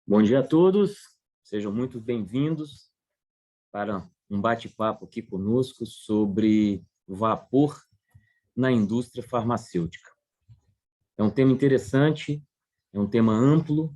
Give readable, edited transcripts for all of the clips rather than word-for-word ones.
Bom dia a todos, sejam muito bem-vindos para um bate-papo aqui conosco sobre vapor na indústria farmacêutica. É um tema interessante, é um tema amplo,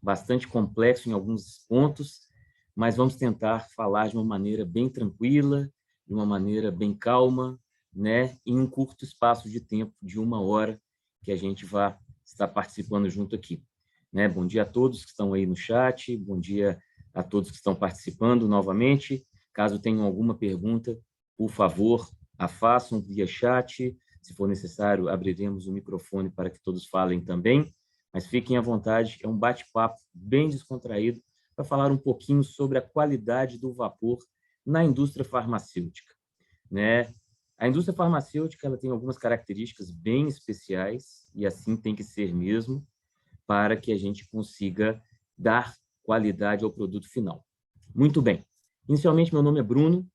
bastante complexo em alguns pontos, mas vamos tentar falar de uma maneira bem tranquila, de uma maneira bem calma, né? Em um curto espaço de tempo, de 1 hora, que a gente vai estar participando junto aqui. Né? Bom dia a todos que estão aí no chat, bom dia a todos que estão participando novamente. Caso tenham alguma pergunta, por favor, a façam via chat. Se for necessário, abriremos o microfone para que todos falem também. Mas fiquem à vontade, é um bate-papo bem descontraído para falar um pouquinho sobre a qualidade do vapor na indústria farmacêutica. Né? A indústria farmacêutica ela tem algumas características bem especiais, e assim tem que ser mesmo, para que a gente consiga dar qualidade ao produto final. Muito bem. Inicialmente, meu nome é Bruno,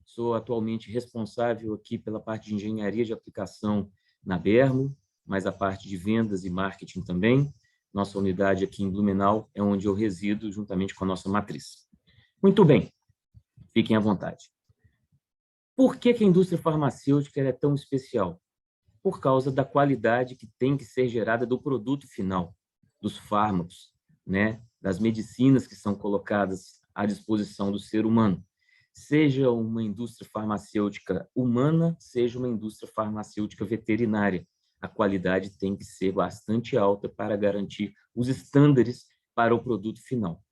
sou atualmente responsável aqui pela parte de engenharia de aplicação na Bermo, mas a parte de vendas e marketing também. Nossa unidade aqui em Blumenau é onde eu resido, juntamente com a nossa matriz. Muito bem, fiquem à vontade. Por que a indústria farmacêutica é tão especial? Por causa da qualidade que tem que ser gerada do produto final, dos fármacos, né? Das medicinas que são colocadas à disposição do ser humano. Seja uma indústria farmacêutica humana, seja uma indústria farmacêutica veterinária. A qualidade tem que ser bastante alta para garantir os estándares para o produto final.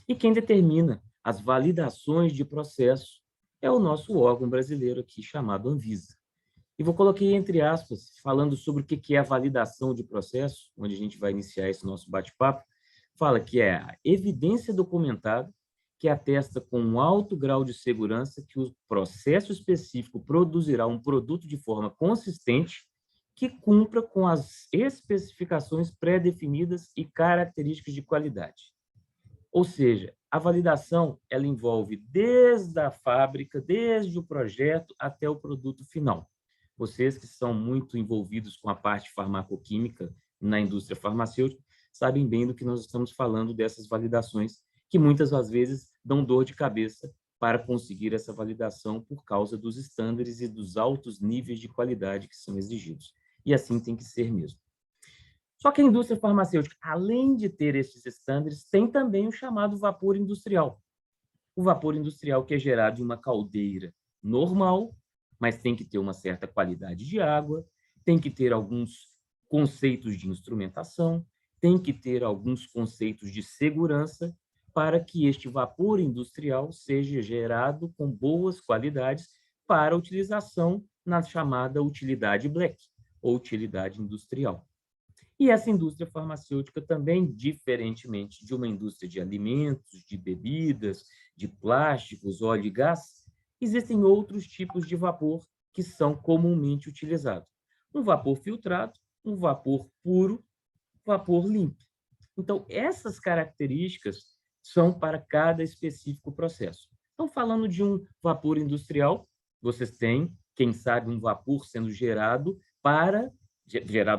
E quem determina as validações de processo é o nosso órgão brasileiro aqui, chamado Anvisa. E vou colocar entre aspas, falando sobre o que é a validação de processo, onde a gente vai iniciar esse nosso bate-papo, fala que é a evidência documentada que atesta com um alto grau de segurança que o processo específico produzirá um produto de forma consistente que cumpra com as especificações pré-definidas e características de qualidade. Ou seja, a validação ela envolve desde a fábrica, desde o projeto até o produto final. Vocês que são muito envolvidos com a parte farmacoquímica na indústria farmacêutica sabem bem do que nós estamos falando dessas validações, que muitas das vezes dão dor de cabeça para conseguir essa validação por causa dos estándares e dos altos níveis de qualidade que são exigidos. E assim tem que ser mesmo. Só que a indústria farmacêutica, além de ter esses estándares, tem também o chamado vapor industrial. O vapor industrial que é gerado em uma caldeira normal, mas tem que ter uma certa qualidade de água, tem que ter alguns conceitos de instrumentação, tem que ter alguns conceitos de segurança para que este vapor industrial seja gerado com boas qualidades para utilização na chamada utilidade black, ou utilidade industrial. E essa indústria farmacêutica também, diferentemente de uma indústria de alimentos, de bebidas, de plásticos, óleo e gás, existem outros tipos de vapor que são comumente utilizados. Um vapor filtrado, um vapor puro, vapor limpo. Então, essas características são para cada específico processo. Então, falando de um vapor industrial, vocês têm, quem sabe, um vapor sendo gerado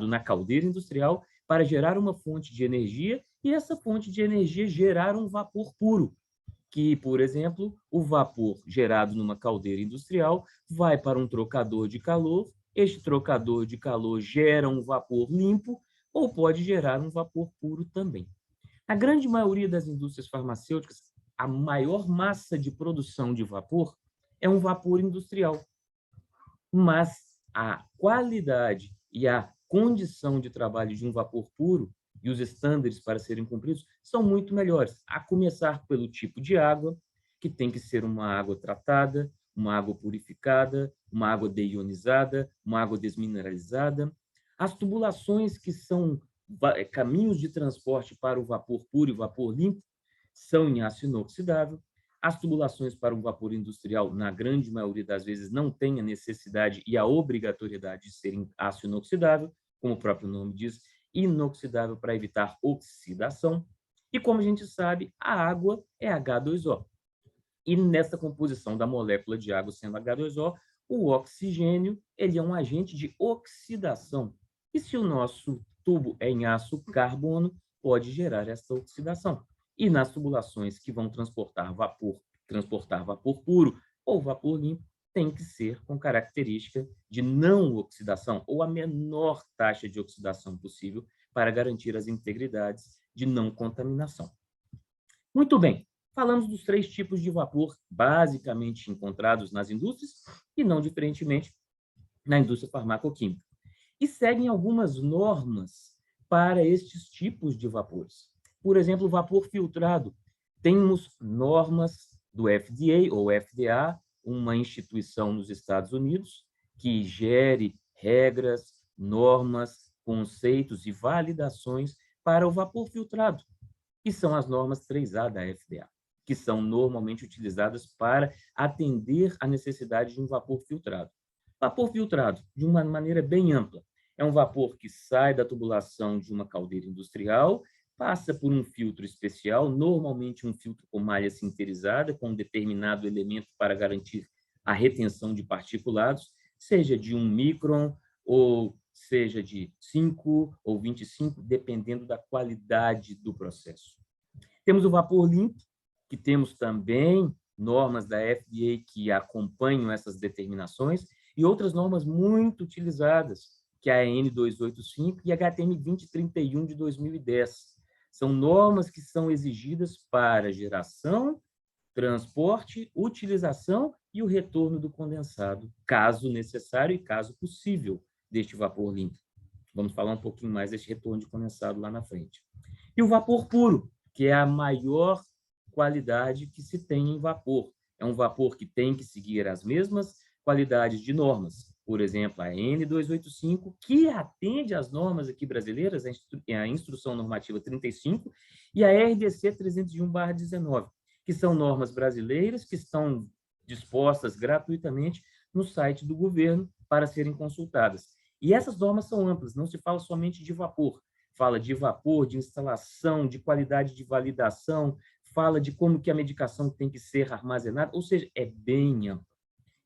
na caldeira industrial para gerar uma fonte de energia e essa fonte de energia gerar um vapor puro, que, por exemplo, o vapor gerado numa caldeira industrial vai para um trocador de calor, este trocador de calor gera um vapor limpo ou pode gerar um vapor puro também. A grande maioria das indústrias farmacêuticas, a maior massa de produção de vapor é um vapor industrial, mas a qualidade e a condição de trabalho de um vapor puro e os estándares para serem cumpridos são muito melhores, a começar pelo tipo de água, que tem que ser uma água tratada, uma água purificada, uma água deionizada, uma água desmineralizada. As tubulações, que são caminhos de transporte para o vapor puro e vapor limpo, são em aço inoxidável. As tubulações para um vapor industrial, na grande maioria das vezes, não têm a necessidade e a obrigatoriedade de serem aço inoxidável, como o próprio nome diz, inoxidável para evitar oxidação. E, como a gente sabe, a água é H2O. E nessa composição da molécula de água sendo H2O, o oxigênio ele é um agente de oxidação. E se o nosso tubo é em aço carbono, pode gerar essa oxidação. E nas tubulações que vão transportar vapor puro ou vapor limpo, tem que ser com característica de não oxidação ou a menor taxa de oxidação possível para garantir as integridades de não contaminação. Muito bem, falamos dos 3 tipos de vapor basicamente encontrados nas indústrias e não diferentemente na indústria farmacoquímica. E seguem algumas normas para estes tipos de vapores. Por exemplo, o vapor filtrado. Temos normas do FDA ou FDA, uma instituição nos Estados Unidos que gere regras, normas, conceitos e validações para o vapor filtrado, que são as normas 3A da FDA, que são normalmente utilizadas para atender a necessidade de um vapor filtrado. Vapor filtrado, de uma maneira bem ampla, é um vapor que sai da tubulação de uma caldeira industrial, passa por um filtro especial, normalmente um filtro com malha sinterizada, com um determinado elemento para garantir a retenção de particulados, seja de 1 micron ou seja de 5 ou 25, dependendo da qualidade do processo. Temos o vapor limpo, que temos também normas da FDA que acompanham essas determinações, e outras normas muito utilizadas, que é a N285 e a HTM 2031 de 2010. São normas que são exigidas para geração, transporte, utilização e o retorno do condensado, caso necessário e caso possível, deste vapor limpo. Vamos falar um pouquinho mais deste retorno de condensado lá na frente. E o vapor puro, que é a maior qualidade que se tem em vapor. É um vapor que tem que seguir as mesmas qualidades de normas. Por exemplo, a N285, que atende às normas aqui brasileiras, a Instrução Normativa 35, e a RDC 301/19, que são normas brasileiras que estão dispostas gratuitamente no site do governo para serem consultadas. E essas normas são amplas, não se fala somente de vapor, fala de vapor, de instalação, de qualidade de validação, fala de como que a medicação tem que ser armazenada, ou seja, é bem amplo.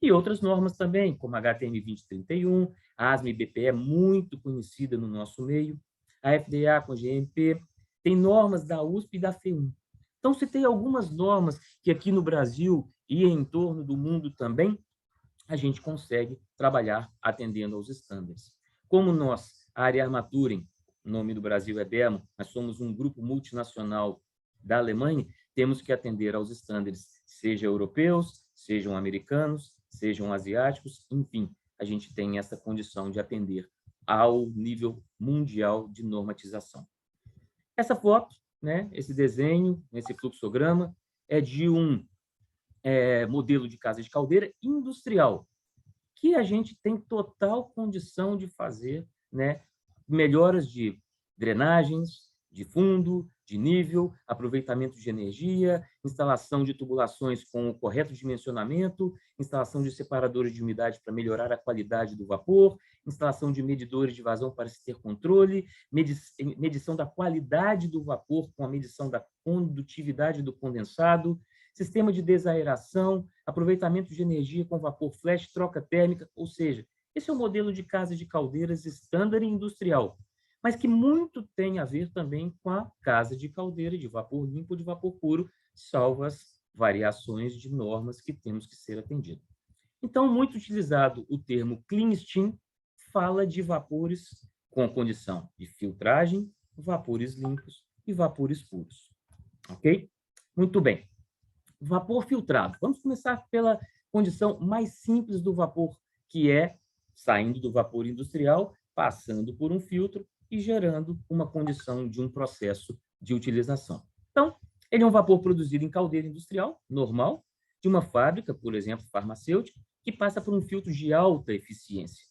E outras normas também, como a HTM 2031, a ASME-BPE é muito conhecida no nosso meio, a FDA com GMP, tem normas da USP e da FEUM. Então, se tem algumas normas que aqui no Brasil e em torno do mundo também, a gente consegue trabalhar atendendo aos estándares. Como nós, a área Armaturing, o nome do Brasil é BERMO, nós somos um grupo multinacional da Alemanha, temos que atender aos estándares, sejam europeus, sejam americanos, sejam asiáticos, enfim, a gente tem essa condição de atender ao nível mundial de normatização. Essa foto, né, esse desenho, esse fluxograma, é de um modelo de casa de caldeira industrial, que a gente tem total condição de fazer, né, melhoras de drenagens, de fundo, de nível, aproveitamento de energia, instalação de tubulações com o correto dimensionamento, instalação de separadores de umidade para melhorar a qualidade do vapor, instalação de medidores de vazão para se ter controle, medição da qualidade do vapor com a medição da condutividade do condensado, sistema de desaeração, aproveitamento de energia com vapor flash, troca térmica, ou seja, esse é o modelo de casa de caldeiras estándar e industrial, mas que muito tem a ver também com a casa de caldeira de vapor limpo ou de vapor puro, salvo as variações de normas que temos que ser atendido. Então, muito utilizado o termo Clean Steam, fala de vapores com condição de filtragem, vapores limpos e vapores puros. Ok? Muito bem. Vapor filtrado. Vamos começar pela condição mais simples do vapor, que é saindo do vapor industrial, passando por um filtro e gerando uma condição de um processo de utilização. Então, ele é um vapor produzido em caldeira industrial, normal, de uma fábrica, por exemplo, farmacêutica, que passa por um filtro de alta eficiência.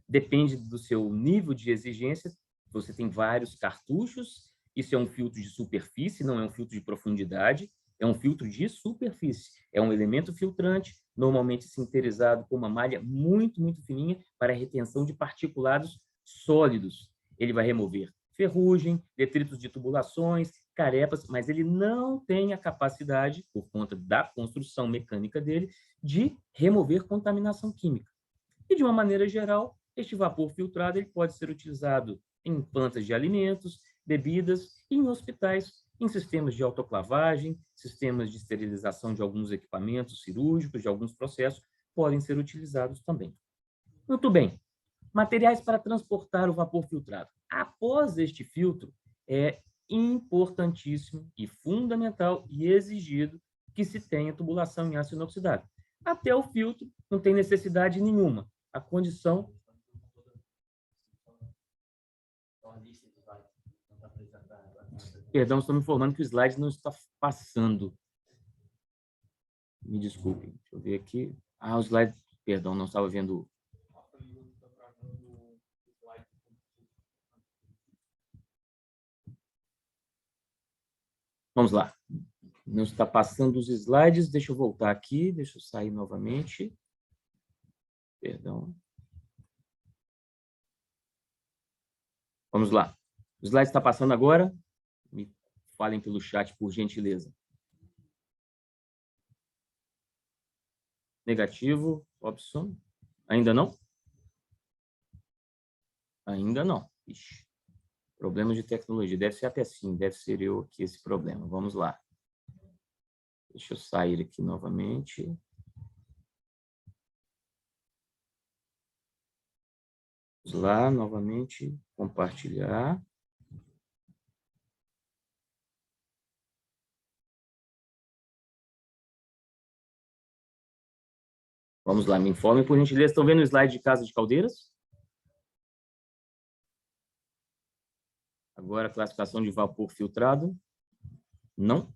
Depende do seu nível de exigência, você tem vários cartuchos, isso é um filtro de superfície, não é um filtro de profundidade, é um filtro de superfície, é um elemento filtrante, normalmente sinterizado com uma malha muito, muito fininha para a retenção de particulados sólidos. Ele vai remover ferrugem, detritos de tubulações, carepas, mas ele não tem a capacidade, por conta da construção mecânica dele, de remover contaminação química. E, de uma maneira geral, este vapor filtrado ele pode ser utilizado em plantas de alimentos, bebidas e em hospitais, em sistemas de autoclavagem, sistemas de esterilização de alguns equipamentos cirúrgicos, de alguns processos, podem ser utilizados também. Muito bem. Materiais para transportar o vapor filtrado. Após este filtro, é importantíssimo e fundamental e exigido que se tenha tubulação em aço inoxidável. Até o filtro, não tem necessidade nenhuma. A condição... Perdão, estou me informando que o slide não está passando. Me desculpem. Deixa eu ver aqui. O slide... Perdão, não estava vendo... Vamos lá. Não está passando os slides. Deixa eu voltar aqui. Deixa eu sair novamente. Perdão. Vamos lá. O slide está passando agora. Me falem pelo chat, por gentileza. Negativo. Opção. Ainda não? Ainda não. Ixi. Problemas de tecnologia. Deve ser até sim. Deve ser eu aqui esse problema. Vamos lá. Deixa eu sair aqui novamente. Vamos lá, novamente. Compartilhar. Vamos lá, me informem, por gentileza. Estão vendo o slide de Casa de Caldeiras? Agora, classificação de vapor filtrado. Não?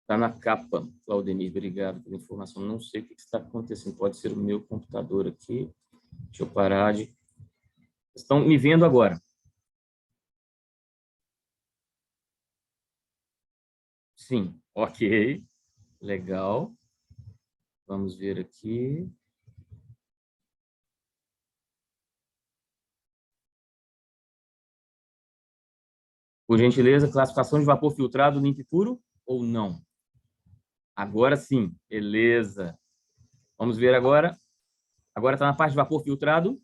Está na capa, Claudemir. Obrigado pela informação. Não sei o que está acontecendo. Pode ser o meu computador aqui. Deixa eu parar de... Estão me vendo agora? Sim. Ok. Legal. Vamos ver aqui. Por gentileza, classificação de vapor filtrado limpo e puro ou não? Agora sim. Beleza. Vamos ver agora. Agora está na parte de vapor filtrado.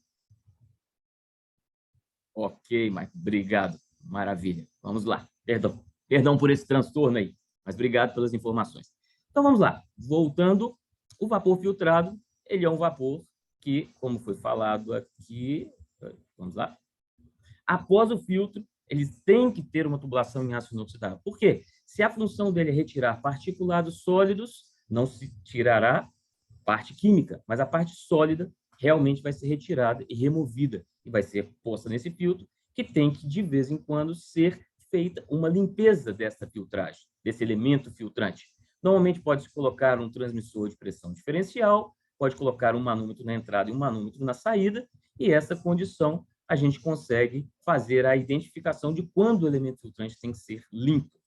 Ok, Mike. Obrigado. Maravilha. Vamos lá. Perdão. Perdão por esse transtorno aí, mas obrigado pelas informações. Então, vamos lá. Voltando, o vapor filtrado, ele é um vapor que, como foi falado aqui, vamos lá. Após o filtro, eles têm que ter uma tubulação em aço inoxidável. Por quê? Se a função dele é retirar particulados sólidos, não se tirará parte química, mas a parte sólida realmente vai ser retirada e removida e vai ser posta nesse filtro, que tem que, de vez em quando, ser feita uma limpeza dessa filtragem, desse elemento filtrante. Normalmente pode-se colocar um transmissor de pressão diferencial, pode colocar um manômetro na entrada e um manômetro na saída, e essa condição a gente consegue fazer a identificação de quando o elemento filtrante tem que ser limpo.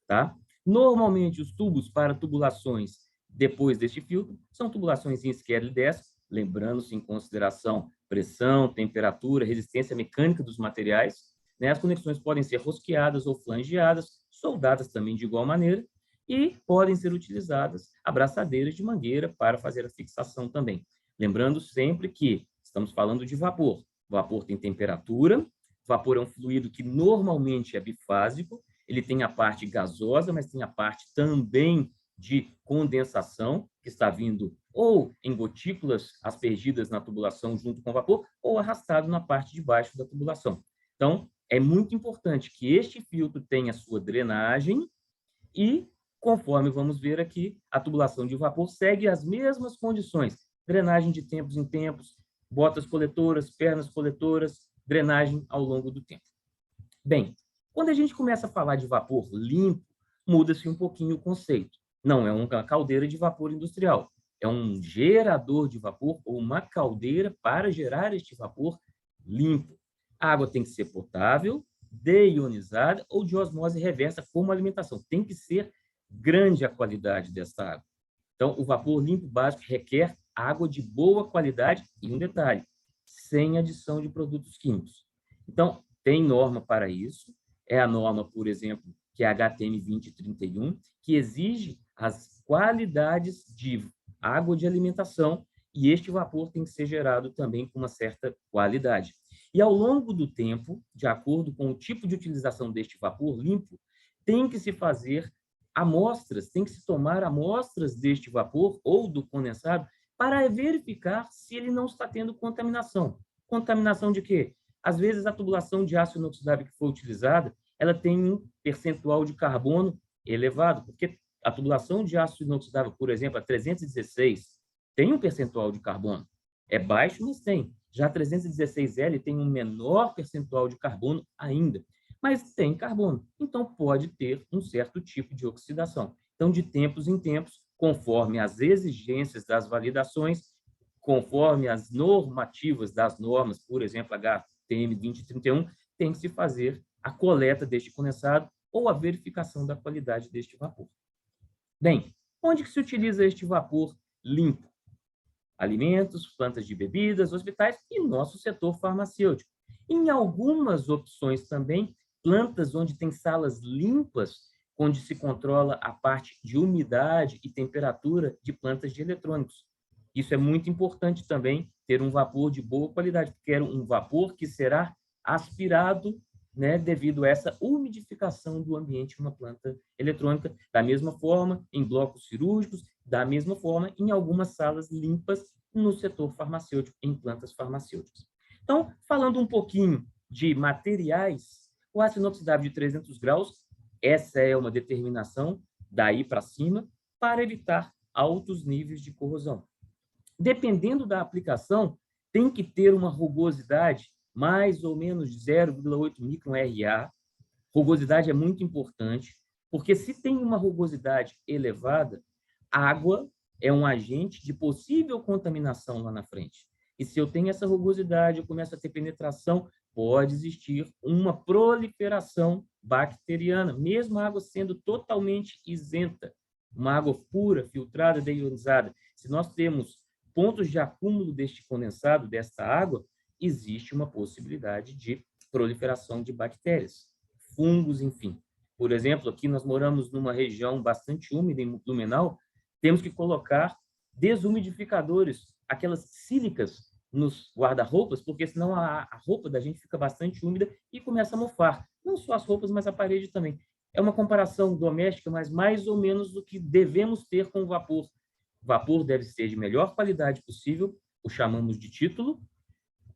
Tá? Normalmente, os tubos para tubulações depois deste filtro são tubulações em Skedley 10, lembrando-se em consideração pressão, temperatura, resistência mecânica dos materiais. Né? As conexões podem ser rosqueadas ou flangeadas, soldadas também de igual maneira, e podem ser utilizadas abraçadeiras de mangueira para fazer a fixação também. Lembrando sempre que estamos falando de vapor. Vapor tem temperatura, vapor é um fluido que normalmente é bifásico, ele tem a parte gasosa, mas tem a parte também de condensação, que está vindo ou em gotículas aspergidas na tubulação junto com o vapor, ou arrastado na parte de baixo da tubulação. Então, é muito importante que este filtro tenha sua drenagem e, conforme vamos ver aqui, a tubulação de vapor segue as mesmas condições. Drenagem de tempos em tempos, botas coletoras, pernas coletoras, drenagem ao longo do tempo. Bem, quando a gente começa a falar de vapor limpo, muda-se um pouquinho o conceito. Não é uma caldeira de vapor industrial, é um gerador de vapor ou uma caldeira para gerar este vapor limpo. A água tem que ser potável, deionizada ou de osmose reversa como alimentação. Tem que ser grande a qualidade dessa água. Então, o vapor limpo básico requer água de boa qualidade e um detalhe, sem adição de produtos químicos. Então, tem norma para isso. é a norma, por exemplo, que é a HTM 2031, que exige as qualidades de água de alimentação, e este vapor tem que ser gerado também com uma certa qualidade. E ao longo do tempo, de acordo com o tipo de utilização deste vapor limpo, tem que se fazer amostras, tem que se tomar amostras deste vapor ou do condensado para verificar se ele não está tendo contaminação. Contaminação de quê? Às vezes, a tubulação de aço inoxidável que foi utilizada, ela tem um percentual de carbono elevado, porque a tubulação de aço inoxidável, por exemplo, a 316, tem um percentual de carbono. É baixo, mas tem. Já a 316L tem um menor percentual de carbono ainda, mas tem carbono. Então, pode ter um certo tipo de oxidação. Então, de tempos em tempos, conforme as exigências das validações, conforme as normativas das normas, por exemplo, HTM 2031, tem que se fazer a coleta deste condensado ou a verificação da qualidade deste vapor. Bem, onde que se utiliza este vapor limpo? Alimentos, plantas de bebidas, hospitais e nosso setor farmacêutico. Em algumas opções também, plantas onde tem salas limpas, onde se controla a parte de umidade e temperatura de plantas de eletrônicos. Isso é muito importante também, ter um vapor de boa qualidade, porque é um vapor que será aspirado, né, devido a essa umidificação do ambiente de uma planta eletrônica, da mesma forma em blocos cirúrgicos, da mesma forma em algumas salas limpas no setor farmacêutico, em plantas farmacêuticas. Então, falando um pouquinho de materiais, o aço inoxidável de 300 graus, essa é uma determinação daí para cima, para evitar altos níveis de corrosão. Dependendo da aplicação, tem que ter uma rugosidade mais ou menos de 0,8 micron RA. Rugosidade é muito importante, porque se tem uma rugosidade elevada, água é um agente de possível contaminação lá na frente. E se eu tenho essa rugosidade, eu começo a ter penetração, pode existir uma proliferação bacteriana, mesmo a água sendo totalmente isenta, uma água pura, filtrada, deionizada. Se nós temos pontos de acúmulo deste condensado, desta água, existe uma possibilidade de proliferação de bactérias, fungos, enfim. Por exemplo, aqui nós moramos numa região bastante úmida em Blumenau, temos que colocar desumidificadores, aquelas sílicas nos guarda-roupas, porque senão a roupa da gente fica bastante úmida e começa a mofar. Não só as roupas, mas a parede também. É uma comparação doméstica, mas mais ou menos o que devemos ter com o vapor. O vapor deve ser de melhor qualidade possível, o chamamos de título.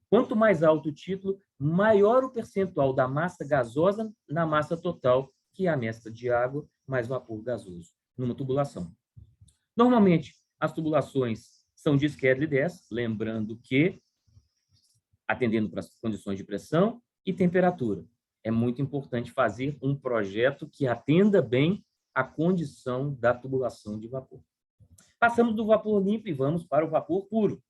Quanto mais alto o título, maior o percentual da massa gasosa na massa total, que é a mescla de água mais vapor gasoso, numa tubulação. Normalmente, as tubulações são de Schedule 10, lembrando que, atendendo para as condições de pressão e temperatura, é muito importante fazer um projeto que atenda bem a condição da tubulação de vapor. Passamos do vapor limpo e vamos para o vapor puro.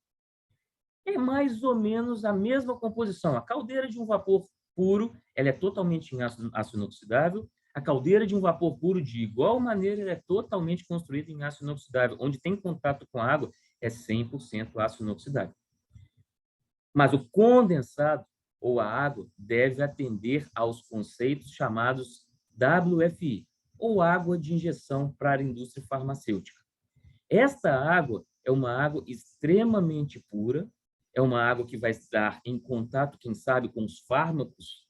É mais ou menos a mesma composição. A caldeira de um vapor puro, ela é totalmente em aço inoxidável. A caldeira de um vapor puro, de igual maneira, ela é totalmente construída em aço inoxidável. Onde tem contato com a água, é 100% aço inoxidável. Mas o condensado, ou a água, deve atender aos conceitos chamados WFI, ou água de injeção para a indústria farmacêutica. Esta água é uma água extremamente pura, é uma água que vai estar em contato, quem sabe, com os fármacos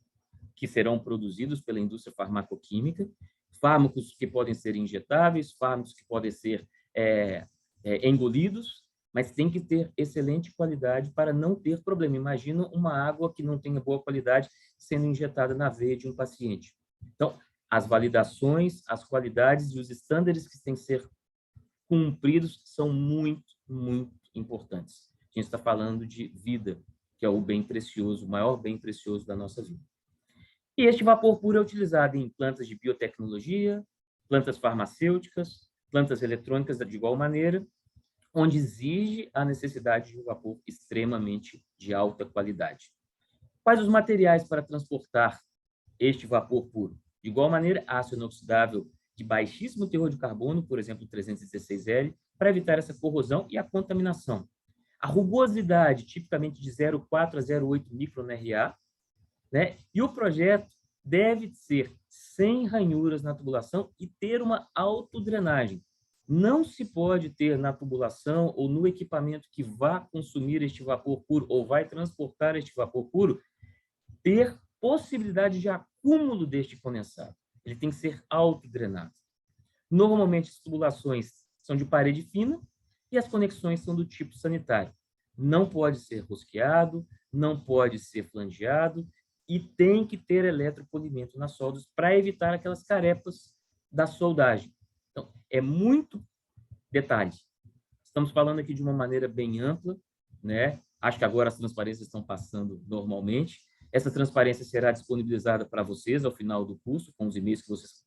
que serão produzidos pela indústria farmacoquímica, fármacos que podem ser injetáveis, fármacos que podem ser engolidos, mas tem que ter excelente qualidade para não ter problema. Imagina uma água que não tenha boa qualidade sendo injetada na veia de um paciente. Então, as validações, as qualidades e os estándares que têm que ser cumpridos são muito, muito importantes. A gente está falando de vida, que é o bem precioso, o maior bem precioso da nossa vida. E este vapor puro é utilizado em plantas de biotecnologia, plantas farmacêuticas, plantas eletrônicas de igual maneira, onde exige a necessidade de um vapor extremamente de alta qualidade. Quais os materiais para transportar este vapor puro? De igual maneira, aço inoxidável de baixíssimo teor de carbono, por exemplo, 316L, para evitar essa corrosão e a contaminação. A rugosidade, tipicamente de 0,4 a 0,8 micron RA, né? E o projeto deve ser sem ranhuras na tubulação e ter uma autodrenagem. Não se pode ter na tubulação ou no equipamento que vá consumir este vapor puro ou vai transportar este vapor puro, ter possibilidade de acúmulo deste condensado. Ele tem que ser autodrenado. Normalmente, as tubulações são de parede fina e as conexões são do tipo sanitário. Não pode ser rosqueado, não pode ser flangeado e tem que ter eletropolimento nas soldas para evitar aquelas carepas da soldagem. Então, é muito detalhe. Estamos falando aqui de uma maneira bem ampla, né? Acho que agora as transparências estão passando normalmente. Essa transparência será disponibilizada para vocês ao final do curso, com os e-mails que vocês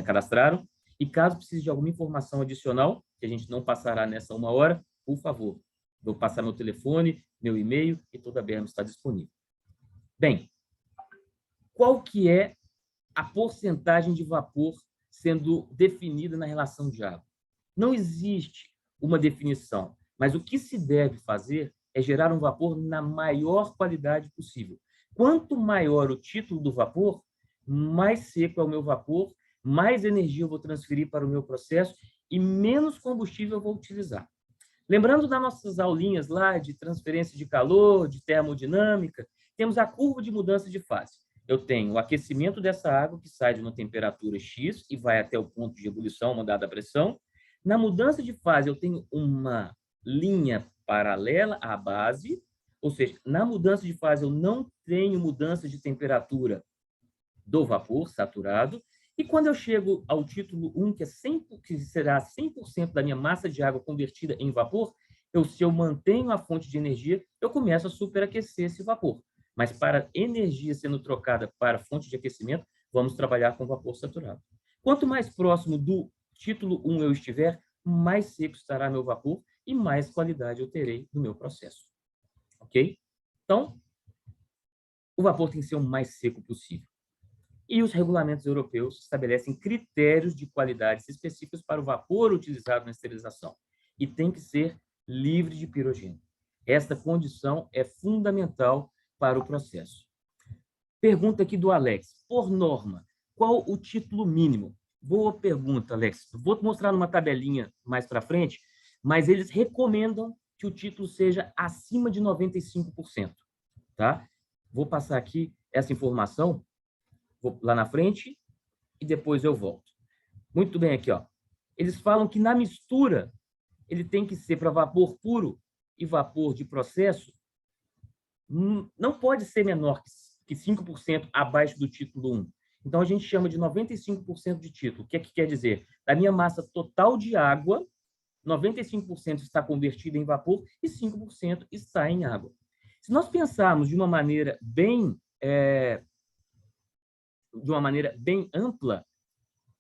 cadastraram. E caso precise de alguma informação adicional, que a gente não passará nessa 1 hora, por favor, vou passar meu telefone, meu e-mail e toda a BERM está disponível. Bem, qual que é a porcentagem de vapor sendo definida na relação de água? Não existe uma definição, mas o que se deve fazer é gerar um vapor na maior qualidade possível. Quanto maior o título do vapor, mais seco é o meu vapor, mais energia eu vou transferir para o meu processo e menos combustível eu vou utilizar. Lembrando das nossas aulinhas lá de transferência de calor, de termodinâmica, temos a curva de mudança de fase. Eu tenho o aquecimento dessa água, que sai de uma temperatura X e vai até o ponto de ebulição, uma dada pressão. Na mudança de fase, eu tenho uma linha paralela à base, ou seja, na mudança de fase, eu não tenho mudança de temperatura do vapor saturado. E quando eu chego ao título 1, que será 100% da minha massa de água convertida em vapor, se eu mantenho a fonte de energia, eu começo a superaquecer esse vapor. Mas para energia sendo trocada para fonte de aquecimento, vamos trabalhar com vapor saturado. Quanto mais próximo do título 1 eu estiver, mais seco estará meu vapor e mais qualidade eu terei no meu processo. Ok? Então, o vapor tem que ser o mais seco possível. E os regulamentos europeus estabelecem critérios de qualidades específicos para o vapor utilizado na esterilização. E tem que ser livre de pirogênio. Esta condição é fundamental para o processo. Pergunta aqui do Alex. Por norma, qual o título mínimo? Boa pergunta, Alex. Vou mostrar numa tabelinha mais para frente, mas eles recomendam que o título seja acima de 95%. Tá? Vou passar aqui essa informação. Vou lá na frente e depois eu volto. Muito bem aqui, ó. Eles falam que na mistura ele tem que ser para vapor puro e vapor de processo, não pode ser menor que 5% abaixo do título 1. Então, a gente chama de 95% de título. O que é que quer dizer? Da minha massa total de água, 95% está convertida em vapor e 5% está em água. Se nós pensarmos de uma maneira bem ampla,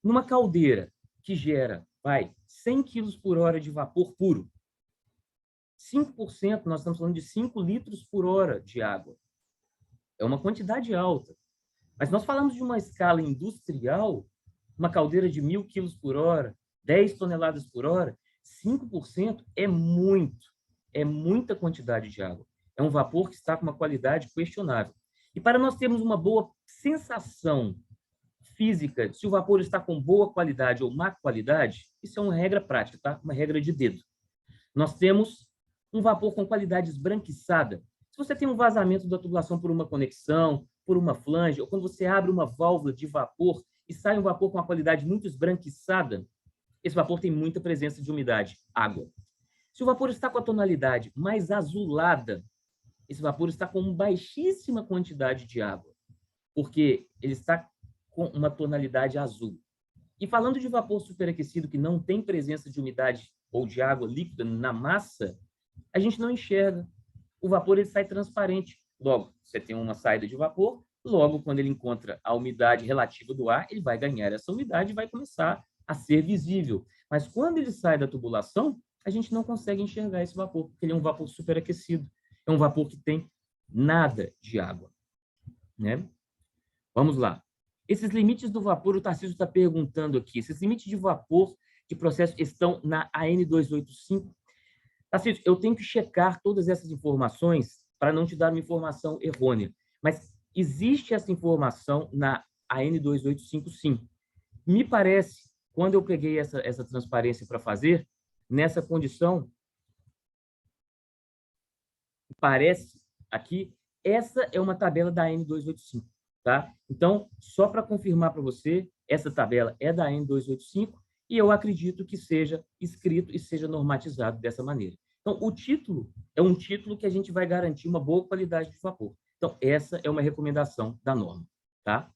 numa caldeira que gera 100 kg por hora de vapor puro, 5%, nós estamos falando de 5 litros por hora de água. É uma quantidade alta. Mas nós falamos de uma escala industrial, uma caldeira de 1.000 kg por hora, 10 toneladas por hora, 5% é muita quantidade de água. É um vapor que está com uma qualidade questionável. E para nós termos uma boa sensação física se o vapor está com boa qualidade ou má qualidade, isso é uma regra prática, tá? Uma regra de dedo. Nós temos um vapor com qualidade esbranquiçada. Se você tem um vazamento da tubulação por uma conexão, por uma flange, ou quando você abre uma válvula de vapor e sai um vapor com uma qualidade muito esbranquiçada, esse vapor tem muita presença de umidade, água. Se o vapor está com a tonalidade mais azulada, esse vapor está com baixíssima quantidade de água, porque ele está com uma tonalidade azul. E falando de vapor superaquecido que não tem presença de umidade ou de água líquida na massa, a gente não enxerga. O vapor ele sai transparente. Logo, você tem uma saída de vapor, logo, quando ele encontra a umidade relativa do ar, ele vai ganhar essa umidade e vai começar a ser visível. Mas quando ele sai da tubulação, a gente não consegue enxergar esse vapor, porque ele é um vapor superaquecido. É um vapor que tem nada de água. Né? Vamos lá. Esses limites do vapor, o Tarcísio está perguntando aqui, esses limites de vapor de processo estão na AN 285. Tarcísio, eu tenho que checar todas essas informações para não te dar uma informação errônea. Mas existe essa informação na AN285, sim. Me parece, quando eu peguei essa transparência para fazer, nessa condição, parece aqui, essa é uma tabela da AN285, tá? Então, só para confirmar para você, essa tabela é da AN285 e eu acredito que seja escrito e seja normatizado dessa maneira. Então, o título é um título que a gente vai garantir uma boa qualidade de vapor. Então, essa é uma recomendação da norma, tá?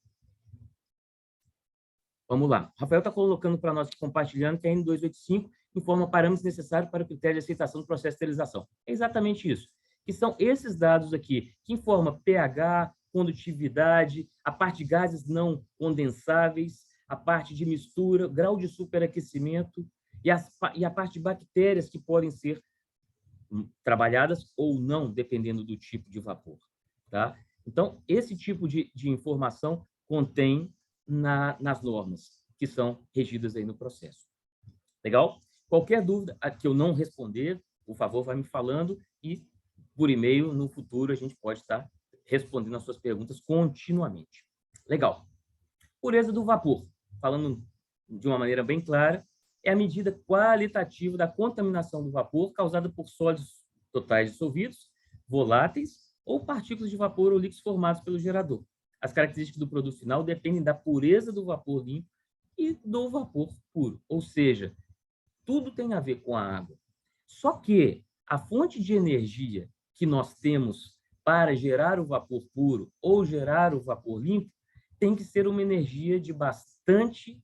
Vamos lá. Rafael está colocando para nós, compartilhando, que a N285 informa parâmetros necessários para o critério de aceitação do processo de esterilização. É exatamente isso. Que são esses dados aqui, que informam pH, condutividade, a parte de gases não condensáveis, a parte de mistura, grau de superaquecimento e a parte de bactérias que podem ser trabalhadas ou não, dependendo do tipo de vapor. Tá? Então, esse tipo de informação contém nas normas que são regidas aí no processo. Legal? Qualquer dúvida que eu não responder, por favor, vai me falando e, por e-mail, no futuro, a gente pode estar respondendo as suas perguntas continuamente. Legal. Pureza do vapor. Falando de uma maneira bem clara, é a medida qualitativa da contaminação do vapor causada por sólidos totais dissolvidos, voláteis ou partículas de vapor ou líquidos formados pelo gerador. As características do produto final dependem da pureza do vapor limpo e do vapor puro, ou seja, tudo tem a ver com a água. Só que a fonte de energia que nós temos para gerar o vapor puro ou gerar o vapor limpo tem que ser uma energia de bastante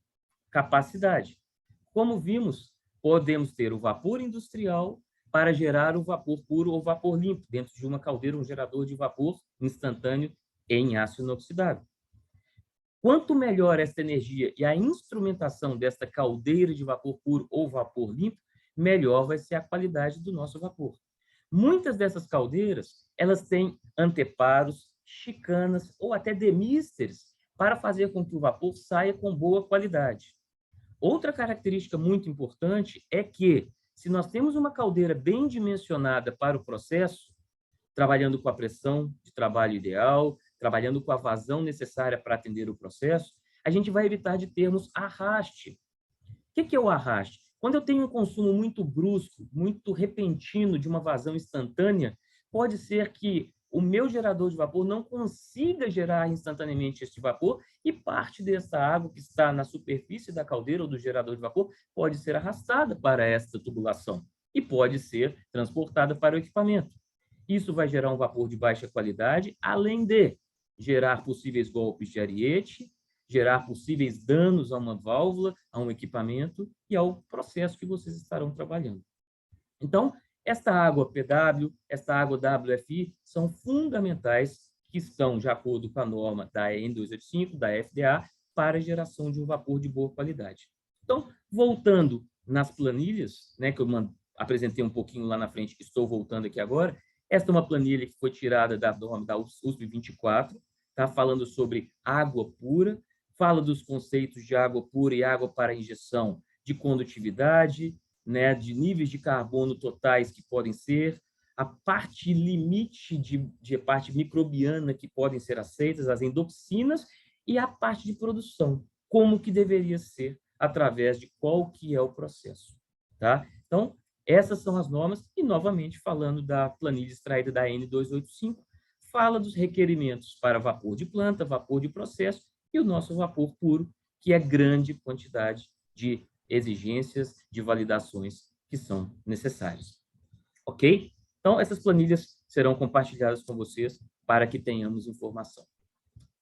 capacidade. Como vimos, podemos ter o vapor industrial para gerar o vapor puro ou vapor limpo, dentro de uma caldeira, um gerador de vapor instantâneo em aço inoxidável. Quanto melhor essa energia e a instrumentação dessa caldeira de vapor puro ou vapor limpo, melhor vai ser a qualidade do nosso vapor. Muitas dessas caldeiras, elas têm anteparos, chicanas ou até demísteres para fazer com que o vapor saia com boa qualidade. Outra característica muito importante é que, se nós temos uma caldeira bem dimensionada para o processo, trabalhando com a pressão de trabalho ideal, trabalhando com a vazão necessária para atender o processo, a gente vai evitar de termos arraste. O que é o arraste? Quando eu tenho um consumo muito brusco, muito repentino de uma vazão instantânea, pode ser que o meu gerador de vapor não consiga gerar instantaneamente este vapor e parte dessa água que está na superfície da caldeira ou do gerador de vapor pode ser arrastada para esta tubulação e pode ser transportada para o equipamento. Isso vai gerar um vapor de baixa qualidade, além de gerar possíveis golpes de ariete, gerar possíveis danos a uma válvula, a um equipamento e ao processo que vocês estarão trabalhando. Então, esta água PW, esta água WFI são fundamentais que estão de acordo com a norma da EN285, da FDA, para a geração de um vapor de boa qualidade. Então, voltando nas planilhas, né, que eu apresentei um pouquinho lá na frente, estou voltando aqui agora, esta é uma planilha que foi tirada da norma da USP 24, tá falando sobre água pura, fala dos conceitos de água pura e água para injeção, de condutividade, né, de níveis de carbono totais que podem ser, a parte limite de parte microbiana que podem ser aceitas, as endoxinas, e a parte de produção, como que deveria ser, através de qual que é o processo. Tá? Então, essas são as normas, e novamente falando da planilha extraída da N285, fala dos requerimentos para vapor de planta, vapor de processo, e o nosso vapor puro, que é grande quantidade de exigências, de validações que são necessárias. Ok? Então, essas planilhas serão compartilhadas com vocês para que tenhamos informação.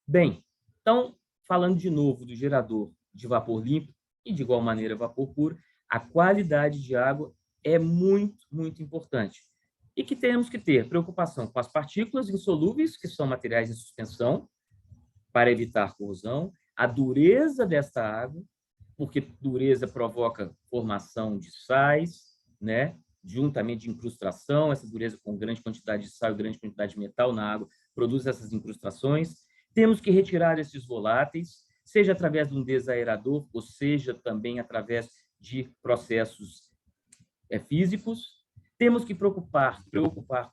Bem, então, falando de novo do gerador de vapor limpo e, de igual maneira, vapor puro, a qualidade de água é muito, muito importante. E que temos que ter preocupação com as partículas insolúveis, que são materiais em suspensão, para evitar corrosão, a dureza desta água, porque dureza provoca formação de sais, né? Juntamente de incrustação, essa dureza com grande quantidade de sal e grande quantidade de metal na água produz essas incrustações. Temos que retirar esses voláteis, seja através de um desaerador, ou seja também através de processos físicos. Temos que preocupar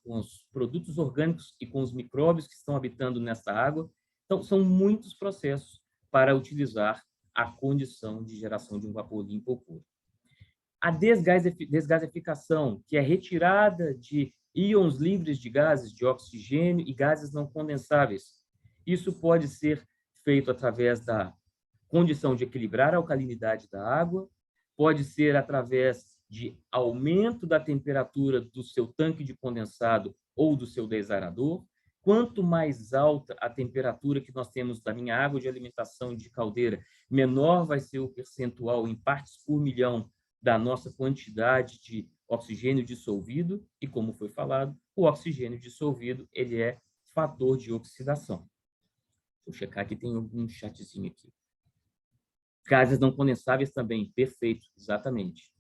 com os produtos orgânicos e com os micróbios que estão habitando nessa água. Então, são muitos processos para utilizar a condição de geração de um vapor limpo ou puro. A desgasificação, que é retirada de íons livres de gases, de oxigênio e gases não condensáveis. Isso pode ser feito através da condição de equilibrar a alcalinidade da água, pode ser através de aumento da temperatura do seu tanque de condensado ou do seu desaerador. Quanto mais alta a temperatura que nós temos da minha água de alimentação de caldeira, menor vai ser o percentual em partes por milhão da nossa quantidade de oxigênio dissolvido. E, como foi falado, o oxigênio dissolvido ele é fator de oxidação. Vou checar aqui, tem um chatzinho aqui. Gases não condensáveis também, perfeito, exatamente.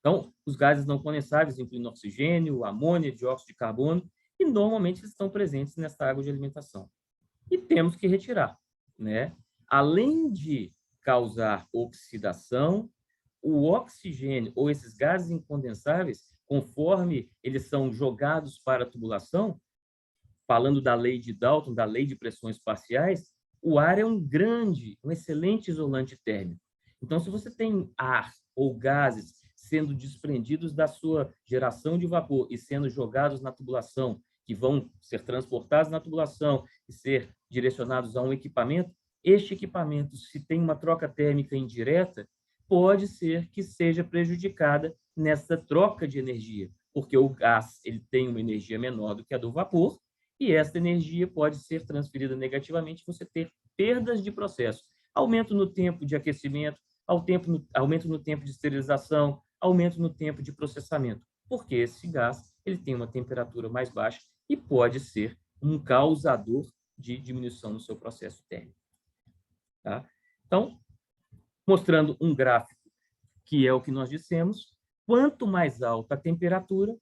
Então, os gases não condensáveis incluem oxigênio, amônia, dióxido de carbono, e normalmente eles estão presentes nessa água de alimentação. E temos que retirar, né? Além de causar oxidação, o oxigênio ou esses gases incondensáveis, conforme eles são jogados para a tubulação, falando da lei de Dalton, da lei de pressões parciais, o ar é um excelente isolante térmico. Então, se você tem ar ou gases sendo desprendidos da sua geração de vapor e sendo jogados na tubulação, que vão ser transportados na tubulação e ser direcionados a um equipamento, este equipamento, se tem uma troca térmica indireta, pode ser que seja prejudicada nessa troca de energia, porque o gás ele tem uma energia menor do que a do vapor, e essa energia pode ser transferida negativamente, você ter perdas de processo, aumento no tempo de aquecimento, aumento no tempo de esterilização, aumento no tempo de processamento, porque esse gás ele tem uma temperatura mais baixa e pode ser um causador de diminuição no seu processo térmico. Tá? Então, mostrando um gráfico que é o que nós dissemos, quanto mais alta a temperatura,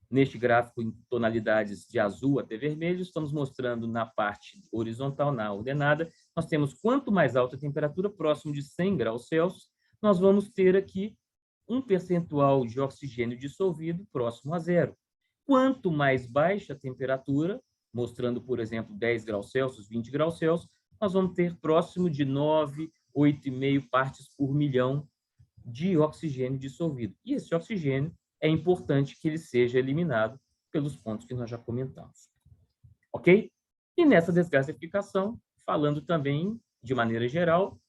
neste gráfico em tonalidades de azul até vermelho, estamos mostrando na parte horizontal, na ordenada, nós temos quanto mais alta a temperatura, próximo de 100 graus Celsius, nós vamos ter aqui um percentual de oxigênio dissolvido próximo a zero. Quanto mais baixa a temperatura, mostrando, por exemplo, 10 graus Celsius, 20 graus Celsius, nós vamos ter próximo de 9, 8,5 partes por milhão de oxigênio dissolvido. E esse oxigênio é importante que ele seja eliminado pelos pontos que nós já comentamos. Ok? E nessa desgasificação, falando também de maneira geral,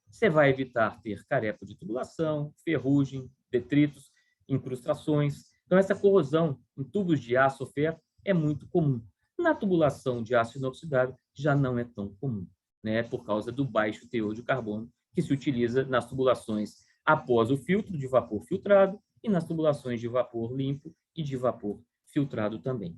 você vai evitar ter carepa de tubulação, ferrugem, detritos, incrustações. Então, essa corrosão em tubos de aço ou ferro é muito comum. Na tubulação de aço inoxidável, já não é tão comum, né? Por causa do baixo teor de carbono que se utiliza nas tubulações após o filtro de vapor filtrado e nas tubulações de vapor limpo e de vapor filtrado também.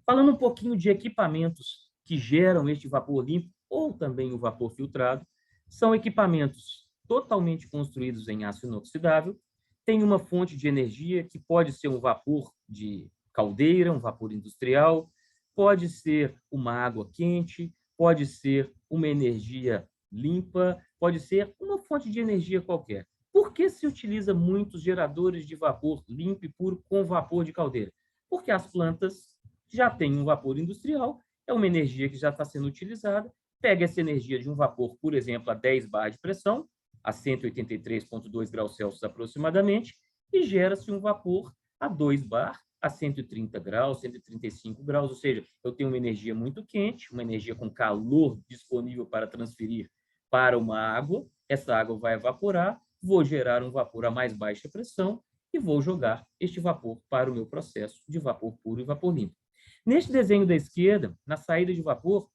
Falando um pouquinho de equipamentos que geram este vapor limpo ou também o vapor filtrado, são equipamentos totalmente construídos em aço inoxidável, tem uma fonte de energia que pode ser um vapor de caldeira, um vapor industrial, pode ser uma água quente, pode ser uma energia limpa, pode ser uma fonte de energia qualquer. Por que se utiliza muitos geradores de vapor limpo e puro com vapor de caldeira? Porque as plantas já têm um vapor industrial, é uma energia que já está sendo utilizada, pega essa energia de um vapor, por exemplo, a 10 bar de pressão, a 183,2 graus Celsius aproximadamente, e gera-se um vapor a 2 bar, a 130 graus, 135 graus, ou seja, eu tenho uma energia muito quente, uma energia com calor disponível para transferir para uma água, essa água vai evaporar, vou gerar um vapor a mais baixa pressão e vou jogar este vapor para o meu processo de vapor puro e vapor limpo. Neste desenho da esquerda, na saída de vapor,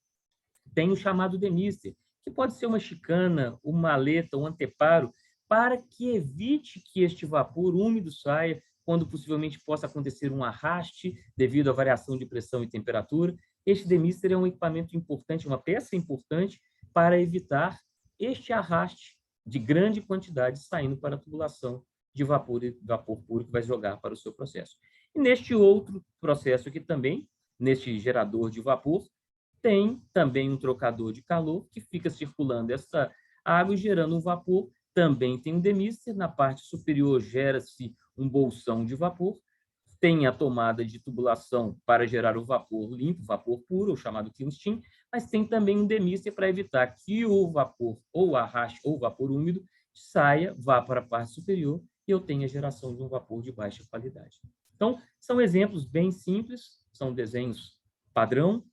tem o chamado demister, que pode ser uma chicana, uma maleta, um anteparo, para que evite que este vapor úmido saia quando possivelmente possa acontecer um arraste devido à variação de pressão e temperatura. Este demister é um equipamento importante, uma peça importante para evitar este arraste de grande quantidade saindo para a tubulação de vapor e vapor puro que vai jogar para o seu processo. E neste outro processo aqui também, neste gerador de vapor, tem também um trocador de calor que fica circulando essa água e gerando um vapor. Também tem um demister, na parte superior gera-se um bolsão de vapor. tem a tomada de tubulação para gerar o vapor limpo, vapor puro, o chamado clean steam, mas tem também um demister para evitar que o vapor ou arraste ou vapor úmido saia, vá para a parte superior e eu tenha a geração de um vapor de baixa qualidade. Então, são exemplos bem simples, são desenhos padrão,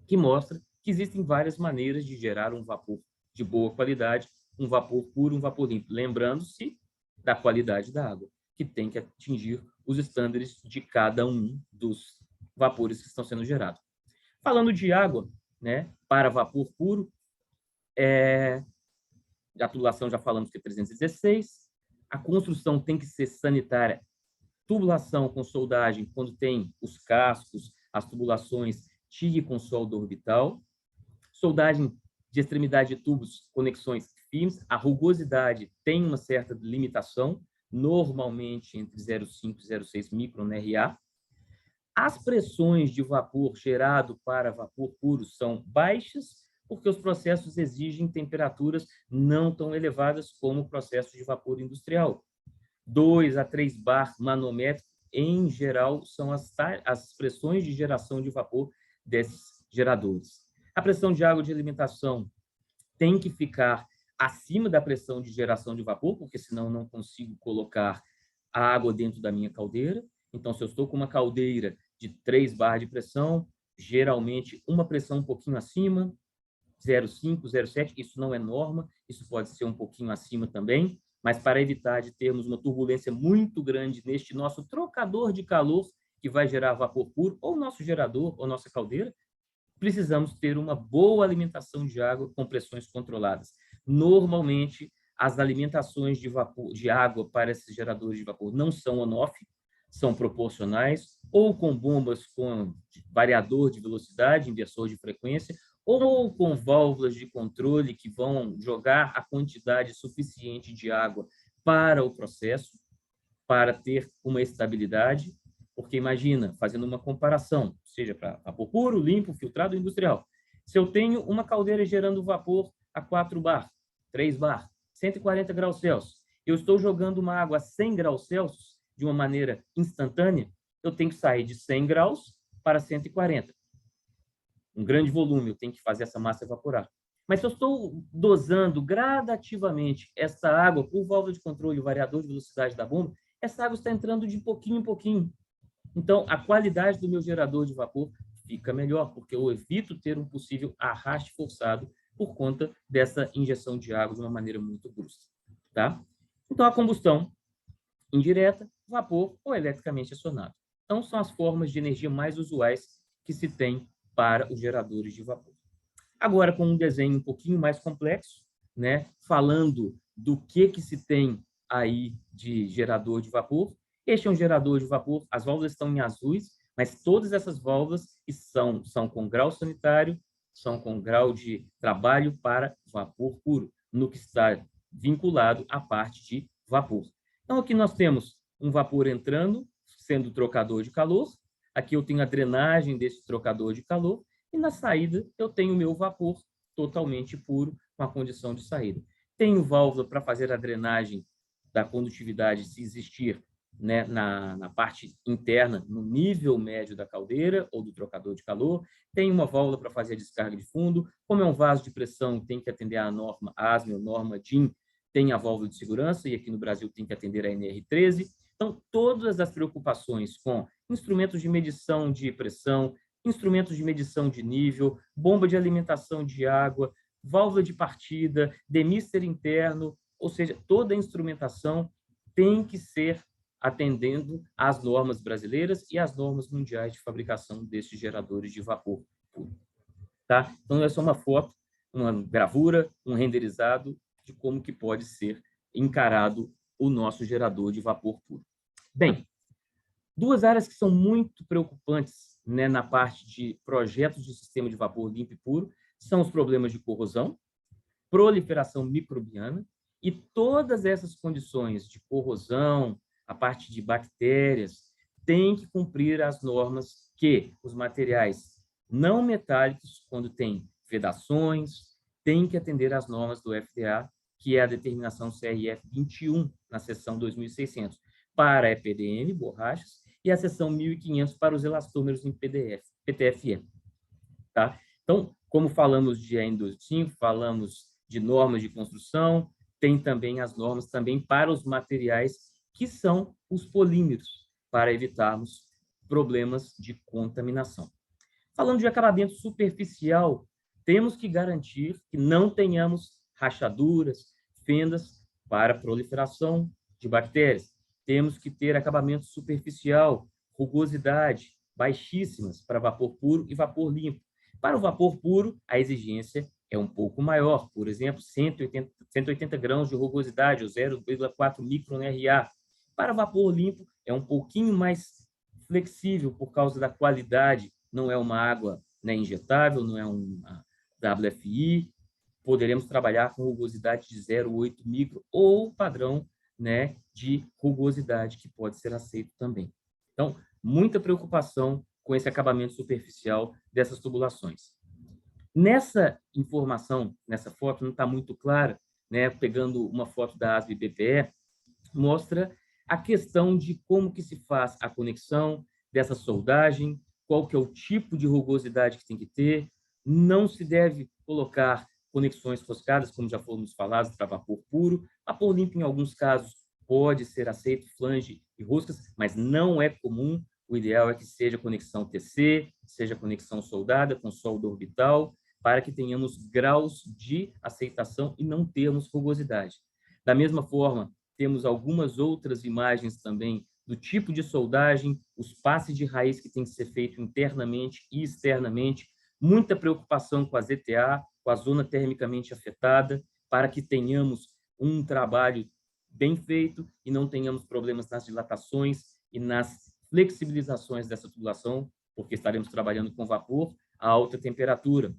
que mostra que existem várias maneiras de gerar um vapor de boa qualidade, um vapor puro, um vapor limpo, lembrando-se da qualidade da água, que tem que atingir os estándares de cada um dos vapores que estão sendo gerados. Falando de água, né, para vapor puro, a tubulação já falamos que é 316, a construção tem que ser sanitária, tubulação com soldagem, quando tem os cascos, as tubulações, TIG com solda orbital, soldagem de extremidade de tubos, conexões firmes, a rugosidade tem uma certa limitação, normalmente entre 0,5 e 0,6 micron RA. As pressões de vapor gerado para vapor puro são baixas, porque os processos exigem temperaturas não tão elevadas como o processo de vapor industrial. 2 a 3 bar manométrico, em geral, são as pressões de geração de vapor desses geradores. A pressão de água de alimentação tem que ficar acima da pressão de geração de vapor, porque senão eu não consigo colocar a água dentro da minha caldeira. Então, se eu estou com uma caldeira de 3 bar de pressão, geralmente uma pressão um pouquinho acima, 0,5, 0,7, isso não é norma, isso pode ser um pouquinho acima também, mas para evitar de termos uma turbulência muito grande neste nosso trocador de calor, que vai gerar vapor puro, ou nosso gerador, ou nossa caldeira, precisamos ter uma boa alimentação de água com pressões controladas. Normalmente, as alimentações de vapor, de água para esses geradores de vapor não são on-off, são proporcionais, ou com bombas com variador de velocidade, inversor de frequência, ou com válvulas de controle que vão jogar a quantidade suficiente de água para o processo, para ter uma estabilidade, porque imagina, fazendo uma comparação, seja para vapor puro, limpo, filtrado ou industrial, se eu tenho uma caldeira gerando vapor a 4 bar, 3 bar, 140 graus Celsius, eu estou jogando uma água a 100 graus Celsius de uma maneira instantânea, eu tenho que sair de 100 graus para 140. Um grande volume, eu tenho que fazer essa massa evaporar. Mas se eu estou dosando gradativamente essa água por válvula de controle, o variador de velocidade da bomba, essa água está entrando de pouquinho em pouquinho. Então, a qualidade do meu gerador de vapor fica melhor, porque eu evito ter um possível arraste forçado por conta dessa injeção de água de uma maneira muito brusca. Tá? Então, a combustão indireta, vapor ou eletricamente acionado. Então, são as formas de energia mais usuais que se tem para os geradores de vapor. Agora, com um desenho um pouquinho mais complexo, né, falando do que se tem aí de gerador de vapor. Este é um gerador de vapor, as válvulas estão em azuis, mas todas essas válvulas são com grau sanitário, são com grau de trabalho para vapor puro, no que está vinculado à parte de vapor. Então, aqui nós temos um vapor entrando, sendo trocador de calor. Aqui eu tenho a drenagem desse trocador de calor. E na saída, eu tenho o meu vapor totalmente puro, com a condição de saída. Tenho válvula para fazer a drenagem da condutividade, se existir, né, na parte interna, no nível médio da caldeira ou do trocador de calor. Tenho uma válvula para fazer a descarga de fundo. Como é um vaso de pressão, tem que atender à norma ASME, norma DIN, tem a válvula de segurança, e aqui no Brasil tem que atender a NR13. Então, todas as preocupações com instrumentos de medição de pressão, instrumentos de medição de nível, bomba de alimentação de água, válvula de partida, demister interno, ou seja, toda a instrumentação tem que ser atendendo às normas brasileiras e às normas mundiais de fabricação desses geradores de vapor puro. Tá? Então, essa é uma foto, uma gravura, um renderizado de como que pode ser encarado o nosso gerador de vapor puro. Bem, duas áreas que são muito preocupantes, né, na parte de projetos de sistema de vapor limpo e puro são os problemas de corrosão, proliferação microbiana, e todas essas condições de corrosão, a parte de bactérias, têm que cumprir as normas que os materiais não metálicos, quando tem vedações, têm que atender às normas do FDA, que é a determinação CRF 21, na seção 2600, para EPDM, borrachas, e a seção 1500 para os elastômeros em PTFE. Tá? Então, como falamos de AN2.5, falamos de normas de construção, tem também as normas também para os materiais que são os polímeros, para evitarmos problemas de contaminação. Falando de acabamento superficial, temos que garantir que não tenhamos rachaduras, fendas para proliferação de bactérias. Temos que ter acabamento superficial, rugosidade baixíssimas para vapor puro e vapor limpo. Para o vapor puro, a exigência é um pouco maior, por exemplo, 180 grãos de rugosidade, ou 0,4 micron RA. Para vapor limpo, é um pouquinho mais flexível por causa da qualidade, não é uma água, né, injetável, não é uma WFI, poderemos trabalhar com rugosidade de 0,8 micron ou padrão, né, de rugosidade, que pode ser aceito também. Então, muita preocupação com esse acabamento superficial dessas tubulações. Nessa informação, nessa foto, não está muito clara, né, pegando uma foto da ASBE-BPE, mostra a questão de como que se faz a conexão dessa soldagem, qual que é o tipo de rugosidade que tem que ter. Não se deve colocar conexões roscadas, como já fomos falados, para vapor puro. Vapor limpo, em alguns casos, pode ser aceito, flange e roscas, mas não é comum. O ideal é que seja conexão TC, seja conexão soldada com solda orbital, para que tenhamos graus de aceitação e não termos rugosidade. Da mesma forma, temos algumas outras imagens também do tipo de soldagem, os passes de raiz que tem que ser feito internamente e externamente, muita preocupação com a ZTA, com a zona termicamente afetada, para que tenhamos um trabalho bem feito e não tenhamos problemas nas dilatações e nas flexibilizações dessa tubulação, porque estaremos trabalhando com vapor a alta temperatura.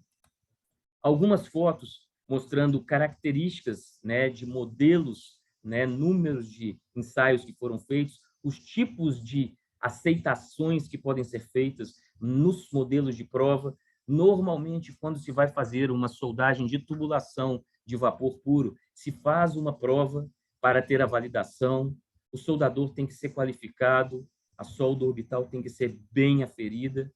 Algumas fotos mostrando características, né, de modelos, né, números de ensaios que foram feitos, os tipos de aceitações que podem ser feitas nos modelos de prova. Normalmente, quando se vai fazer uma soldagem de tubulação de vapor puro, se faz uma prova para ter a validação, o soldador tem que ser qualificado, a solda orbital tem que ser bem aferida,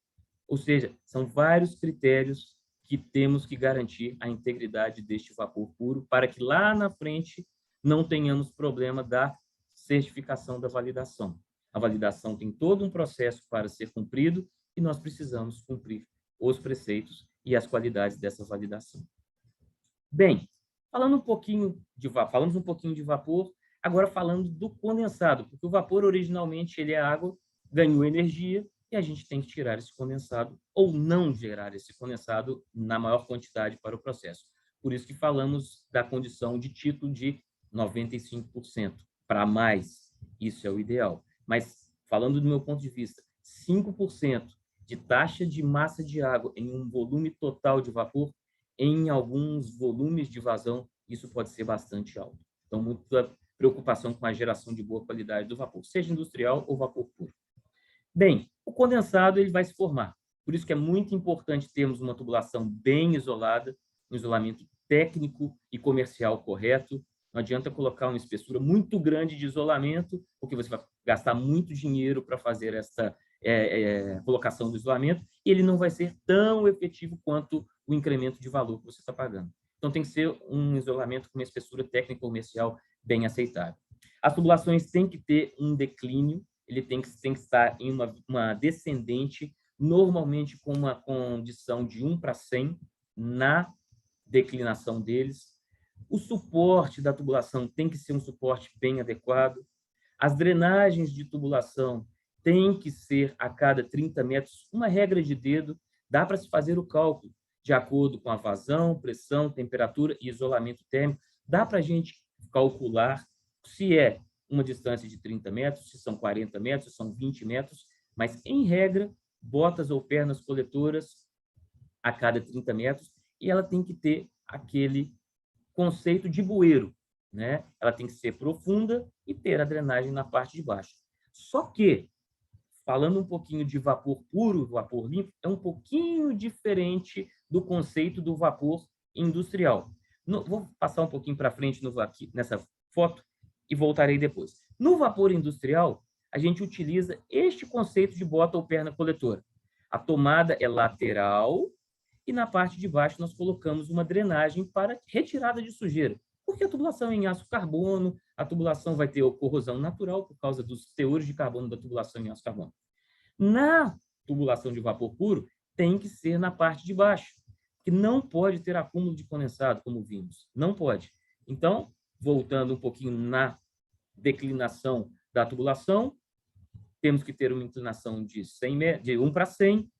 ou seja, são vários critérios que temos que garantir a integridade deste vapor puro para que lá na frente não tenhamos problema da certificação da validação. A validação tem todo um processo para ser cumprido e nós precisamos cumprir os preceitos e as qualidades dessa validação. Bem, falamos um pouquinho de vapor, agora falando do condensado, porque o vapor originalmente ele é água, ganhou energia e a gente tem que tirar esse condensado ou não gerar esse condensado na maior quantidade para o processo. Por isso que falamos da condição de título de 95%. Para mais, isso é o ideal. Mas, falando do meu ponto de vista, 5% de taxa de massa de água em um volume total de vapor, em alguns volumes de vazão, isso pode ser bastante alto. Então, muita preocupação com a geração de boa qualidade do vapor, seja industrial ou vapor puro. Bem, o condensado ele vai se formar. Por isso que é muito importante termos uma tubulação bem isolada, um isolamento técnico e comercial correto. Não adianta colocar uma espessura muito grande de isolamento, porque você vai gastar muito dinheiro para fazer essa colocação do isolamento, e ele não vai ser tão efetivo quanto o incremento de valor que você está pagando. Então, tem que ser um isolamento com uma espessura técnica e comercial bem aceitável. As tubulações têm que ter um declínio, ele tem que estar em uma descendente, normalmente com uma condição de 1:100 na declinação deles. O suporte da tubulação tem que ser um suporte bem adequado. As drenagens de tubulação têm que ser a cada 30 metros, uma regra de dedo, dá para se fazer o cálculo de acordo com a vazão, pressão, temperatura e isolamento térmico. Dá para a gente calcular se é uma distância de 30 metros, se são 40 metros, se são 20 metros, mas, em regra, botas ou pernas coletoras a cada 30 metros, e ela tem que ter aquele conceito de bueiro, né? Ela tem que ser profunda e ter a drenagem na parte de baixo. Só que, falando um pouquinho de vapor puro, vapor limpo, é um pouquinho diferente do conceito do vapor industrial. Vou passar um pouquinho para frente aqui nessa foto, e voltarei depois. No vapor industrial, a gente utiliza este conceito de bota ou perna coletora. A tomada é lateral e na parte de baixo nós colocamos uma drenagem para retirada de sujeira. Porque a tubulação é em aço carbono, a tubulação vai ter corrosão natural por causa dos teores de carbono da tubulação em aço carbono. Na tubulação de vapor puro, tem que ser na parte de baixo, que não pode ter acúmulo de condensado, como vimos. Não pode. Então, voltando um pouquinho na declinação da tubulação, temos que ter uma inclinação de 1 para 100.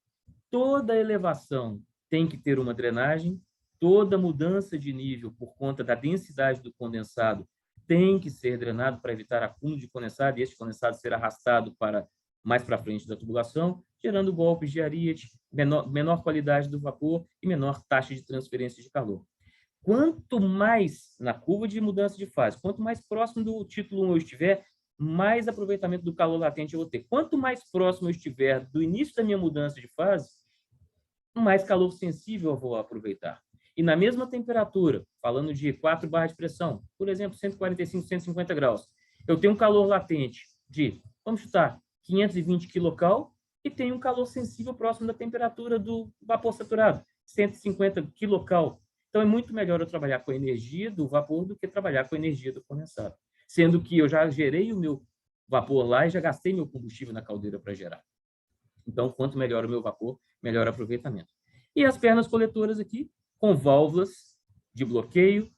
Toda elevação tem que ter uma drenagem. Toda mudança de nível por conta da densidade do condensado tem que ser drenado para evitar acúmulo de condensado e este condensado ser arrastado para mais para frente da tubulação, gerando golpes de ariete, menor qualidade do vapor e menor taxa de transferência de calor. Quanto mais na curva de mudança de fase, quanto mais próximo do título 1 eu estiver, mais aproveitamento do calor latente eu vou ter. Quanto mais próximo eu estiver do início da minha mudança de fase, mais calor sensível eu vou aproveitar. E na mesma temperatura, falando de 4 barras de pressão, por exemplo, 145, 150 graus, eu tenho um calor latente de, vamos chutar, 520 kcal e tenho um calor sensível próximo da temperatura do vapor saturado, 150 kcal. Então, é muito melhor eu trabalhar com a energia do vapor do que trabalhar com a energia do condensado. Sendo que eu já gerei o meu vapor lá e já gastei meu combustível na caldeira para gerar. Então, quanto melhor o meu vapor, melhor o aproveitamento. E as pernas coletoras aqui, com válvulas de bloqueio,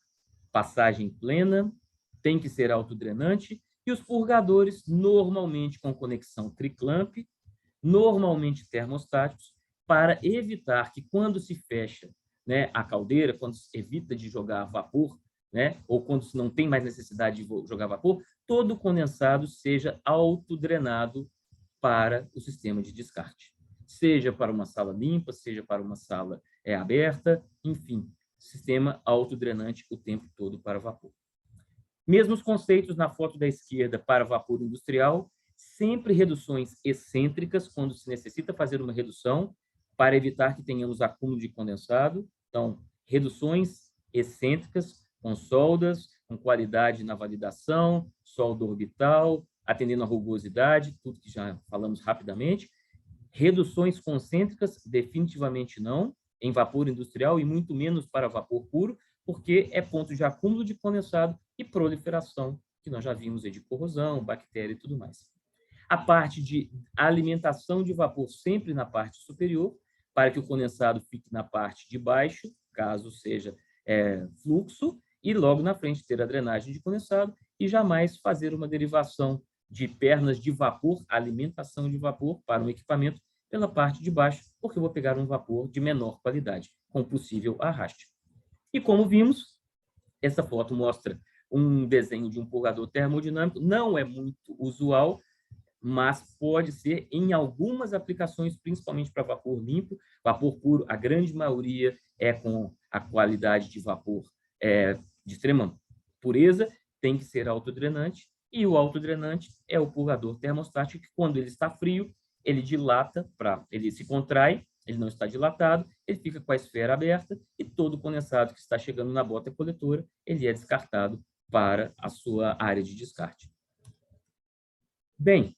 passagem plena, tem que ser autodrenante, e os purgadores, normalmente com conexão triclamp, normalmente termostáticos, para evitar que quando se fecha, né, a caldeira, quando se evita de jogar vapor, né, ou quando se não tem mais necessidade de jogar vapor, todo o condensado seja autodrenado para o sistema de descarte. Seja para uma sala limpa, seja para uma sala aberta, enfim, sistema autodrenante o tempo todo para vapor. Mesmos conceitos na foto da esquerda para vapor industrial, sempre reduções excêntricas, quando se necessita fazer uma redução, para evitar que tenhamos acúmulo de condensado. Então, reduções excêntricas com soldas, com qualidade na validação, solda orbital, atendendo à rugosidade, tudo que já falamos rapidamente. Reduções concêntricas, definitivamente não, em vapor industrial e muito menos para vapor puro, porque é ponto de acúmulo de condensado e proliferação, que nós já vimos aí de corrosão, bactéria e tudo mais. A parte de alimentação de vapor sempre na parte superior, para que o condensado fique na parte de baixo, caso seja fluxo, e logo na frente ter a drenagem de condensado e jamais fazer uma derivação de pernas de vapor, alimentação de vapor para um equipamento pela parte de baixo, porque eu vou pegar um vapor de menor qualidade, com possível arraste. E como vimos, essa foto mostra um desenho de um purgador termodinâmico, não é muito usual, mas pode ser em algumas aplicações, principalmente para vapor limpo. Vapor puro, a grande maioria é com a qualidade de vapor de extrema pureza, tem que ser autodrenante, e o autodrenante é o purgador termostático, que quando ele está frio, ele dilata, ele se contrai, ele não está dilatado, ele fica com a esfera aberta e todo o condensado que está chegando na bota coletora, ele é descartado para a sua área de descarte. Bem,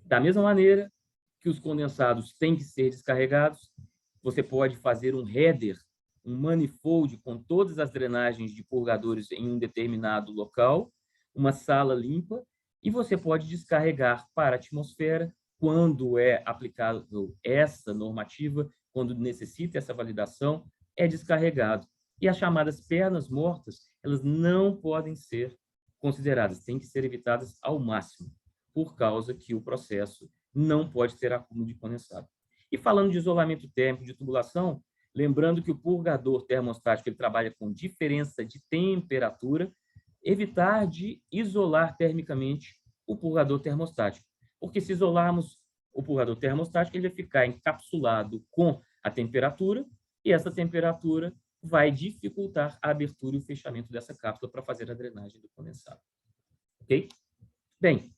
da mesma maneira que os condensados têm que ser descarregados, você pode fazer um header, um manifold com todas as drenagens de purgadores em um determinado local, uma sala limpa, e você pode descarregar para a atmosfera quando é aplicável essa normativa, quando necessita essa validação, é descarregado. E as chamadas pernas mortas, elas não podem ser consideradas, têm que ser evitadas ao máximo, por causa que o processo não pode ter acúmulo de condensado. E falando de isolamento térmico de tubulação, lembrando que o purgador termostático ele trabalha com diferença de temperatura, evitar de isolar termicamente o purgador termostático. Porque se isolarmos o purgador termostático, ele vai ficar encapsulado com a temperatura, e essa temperatura vai dificultar a abertura e o fechamento dessa cápsula para fazer a drenagem do condensado. Ok? Bem,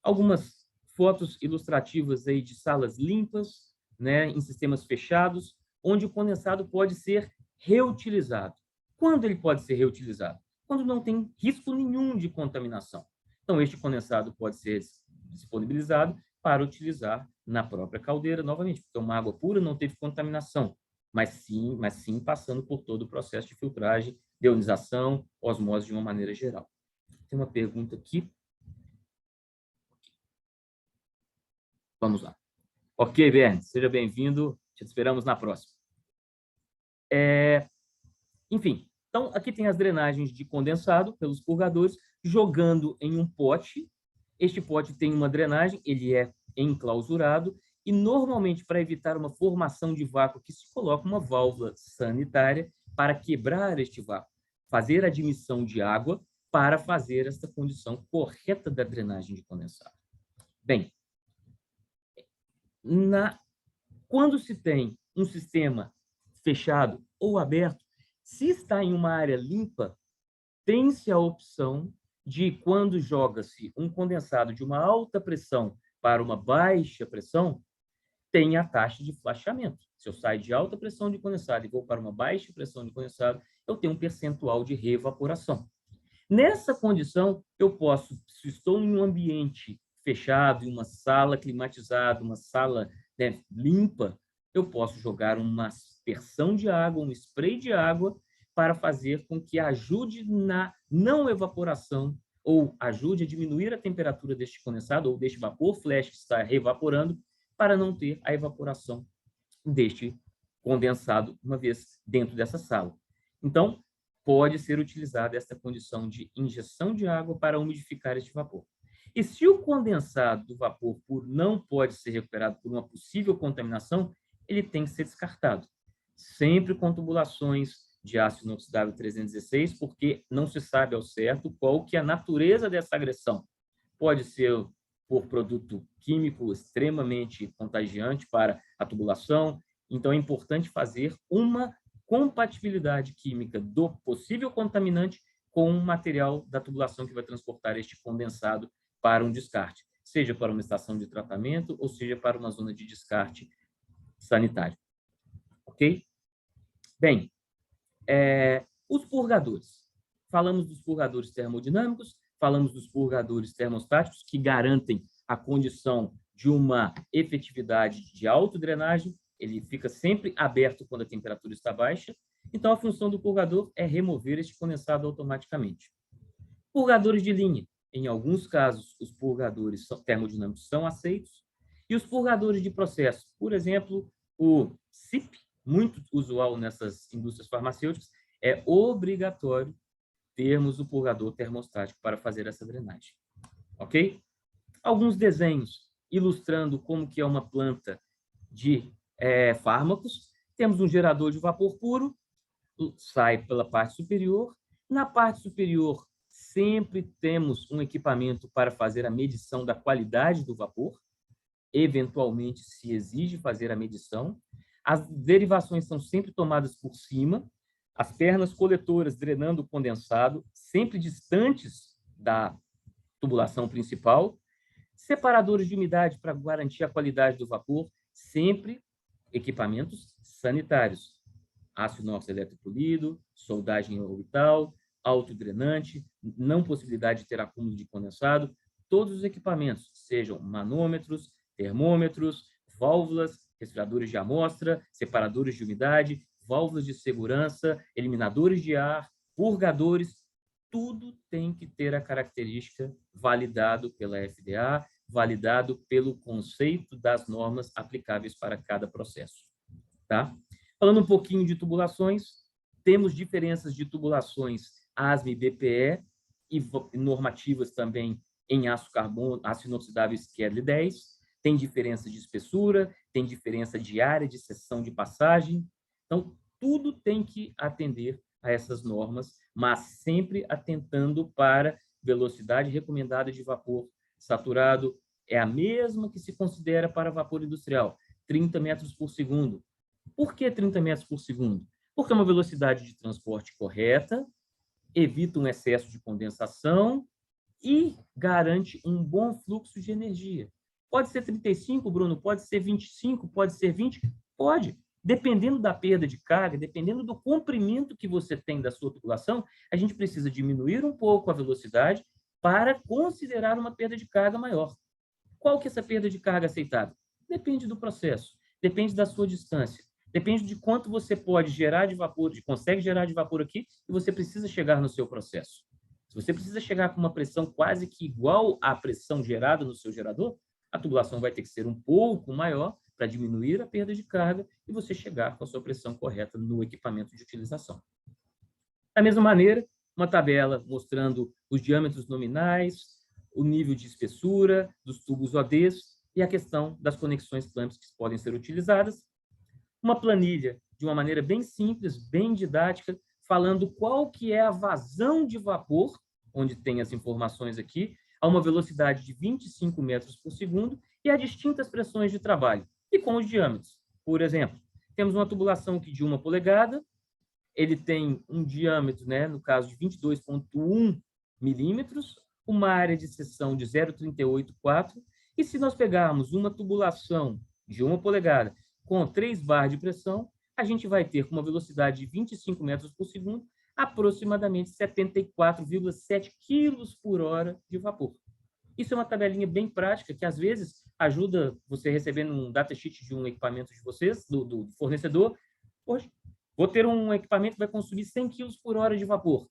algumas fotos ilustrativas aí de salas limpas, né, em sistemas fechados, onde o condensado pode ser reutilizado. Quando ele pode ser reutilizado? Quando não tem risco nenhum de contaminação. Então, este condensado pode ser disponibilizado para utilizar na própria caldeira, novamente, porque uma água pura não teve contaminação, mas sim passando por todo o processo de filtragem, deonização, osmose de uma maneira geral. Tem uma pergunta aqui. Vamos lá. Ok, Bernd, seja bem-vindo. Te esperamos na próxima. Enfim, então aqui tem as drenagens de condensado pelos purgadores, jogando em um pote. Este pote tem uma drenagem, ele é enclausurado, e normalmente, para evitar uma formação de vácuo, que se coloca uma válvula sanitária para quebrar este vácuo, fazer a admissão de água para fazer esta condição correta da drenagem de condensado. Bem, quando se tem um sistema fechado ou aberto, se está em uma área limpa, tem-se a opção de, quando joga-se um condensado de uma alta pressão para uma baixa pressão, tem a taxa de flashamento. Se eu saio de alta pressão de condensado e vou para uma baixa pressão de condensado, eu tenho um percentual de reevaporação. Nessa condição, eu posso, se estou em um ambiente fechado, em uma sala climatizada, uma sala, né, limpa, eu posso jogar uma aspersão de água, um spray de água, para fazer com que ajude na não evaporação ou ajude a diminuir a temperatura deste condensado ou deste vapor flash que está reevaporando, para não ter a evaporação deste condensado uma vez dentro dessa sala. Então, pode ser utilizada essa condição de injeção de água para umidificar este vapor. E se o condensado do vapor puro não pode ser recuperado por uma possível contaminação, ele tem que ser descartado. Sempre com tubulações de ácido inoxidável 316, porque não se sabe ao certo qual que é a natureza dessa agressão. Pode ser por produto químico extremamente contagiante para a tubulação, então é importante fazer uma compatibilidade química do possível contaminante com o material da tubulação que vai transportar este condensado para um descarte, seja para uma estação de tratamento ou seja para uma zona de descarte sanitário. Ok? Bem, os purgadores. Falamos dos purgadores termodinâmicos, falamos dos purgadores termostáticos, que garantem a condição de uma efetividade de autodrenagem, ele fica sempre aberto quando a temperatura está baixa, então a função do purgador é remover este condensado automaticamente. Purgadores de linha. Em alguns casos, os purgadores termodinâmicos são aceitos, e os purgadores de processo, por exemplo, o CIP, muito usual nessas indústrias farmacêuticas, é obrigatório termos o purgador termostático para fazer essa drenagem. Ok? Alguns desenhos ilustrando como que é uma planta de fármacos. Temos um gerador de vapor puro, sai pela parte superior. Na parte superior, sempre temos um equipamento para fazer a medição da qualidade do vapor. Eventualmente, se exige fazer a medição. As derivações são sempre tomadas por cima, as pernas coletoras drenando o condensado, sempre distantes da tubulação principal, separadores de umidade para garantir a qualidade do vapor, sempre equipamentos sanitários, ácido inoxidável eletropolido, soldagem orbital, autodrenante, não possibilidade de ter acúmulo de condensado, todos os equipamentos, sejam manômetros, termômetros, válvulas, respiradores de amostra, separadores de umidade, válvulas de segurança, eliminadores de ar, purgadores, tudo tem que ter a característica validado pela FDA, validado pelo conceito das normas aplicáveis para cada processo. Tá? Falando um pouquinho de tubulações, temos diferenças de tubulações ASME, BPE e normativas também em aço carbono, ácido inoxidável Schedule 10. Tem diferença de espessura, tem diferença de área de seção de passagem. Então, tudo tem que atender a essas normas, mas sempre atentando para velocidade recomendada de vapor saturado. É a mesma que se considera para vapor industrial, 30 metros por segundo. Por que 30 metros por segundo? Porque é uma velocidade de transporte correta, evita um excesso de condensação e garante um bom fluxo de energia. Pode ser 35, Bruno, pode ser 25, pode ser 20, pode. Dependendo da perda de carga, dependendo do comprimento que você tem da sua tubulação, a gente precisa diminuir um pouco a velocidade para considerar uma perda de carga maior. Qual que é essa perda de carga aceitável? Depende do processo, depende da sua distância, depende de quanto você pode gerar de vapor, consegue gerar de vapor aqui, e você precisa chegar no seu processo. Se você precisa chegar com uma pressão quase que igual à pressão gerada no seu gerador, a tubulação vai ter que ser um pouco maior para diminuir a perda de carga e você chegar com a sua pressão correta no equipamento de utilização. Da mesma maneira, uma tabela mostrando os diâmetros nominais, o nível de espessura dos tubos ODs e a questão das conexões clamps que podem ser utilizadas. Uma planilha de uma maneira bem simples, bem didática, falando qual que é a vazão de vapor, onde tem as informações aqui, a uma velocidade de 25 metros por segundo e a distintas pressões de trabalho, e com os diâmetros. Por exemplo, temos uma tubulação aqui de 1 polegada, ele tem um diâmetro, no caso de 22,1 milímetros, uma área de seção de 0,384, e se nós pegarmos uma tubulação de 1 polegada com 3 bar de pressão, a gente vai ter com uma velocidade de 25 metros por segundo, aproximadamente 74,7 quilos por hora de vapor. Isso é uma tabelinha bem prática que, às vezes, ajuda você recebendo um datasheet de um equipamento de vocês, do fornecedor. Poxa, vou ter um equipamento que vai consumir 100 quilos por hora de vapor.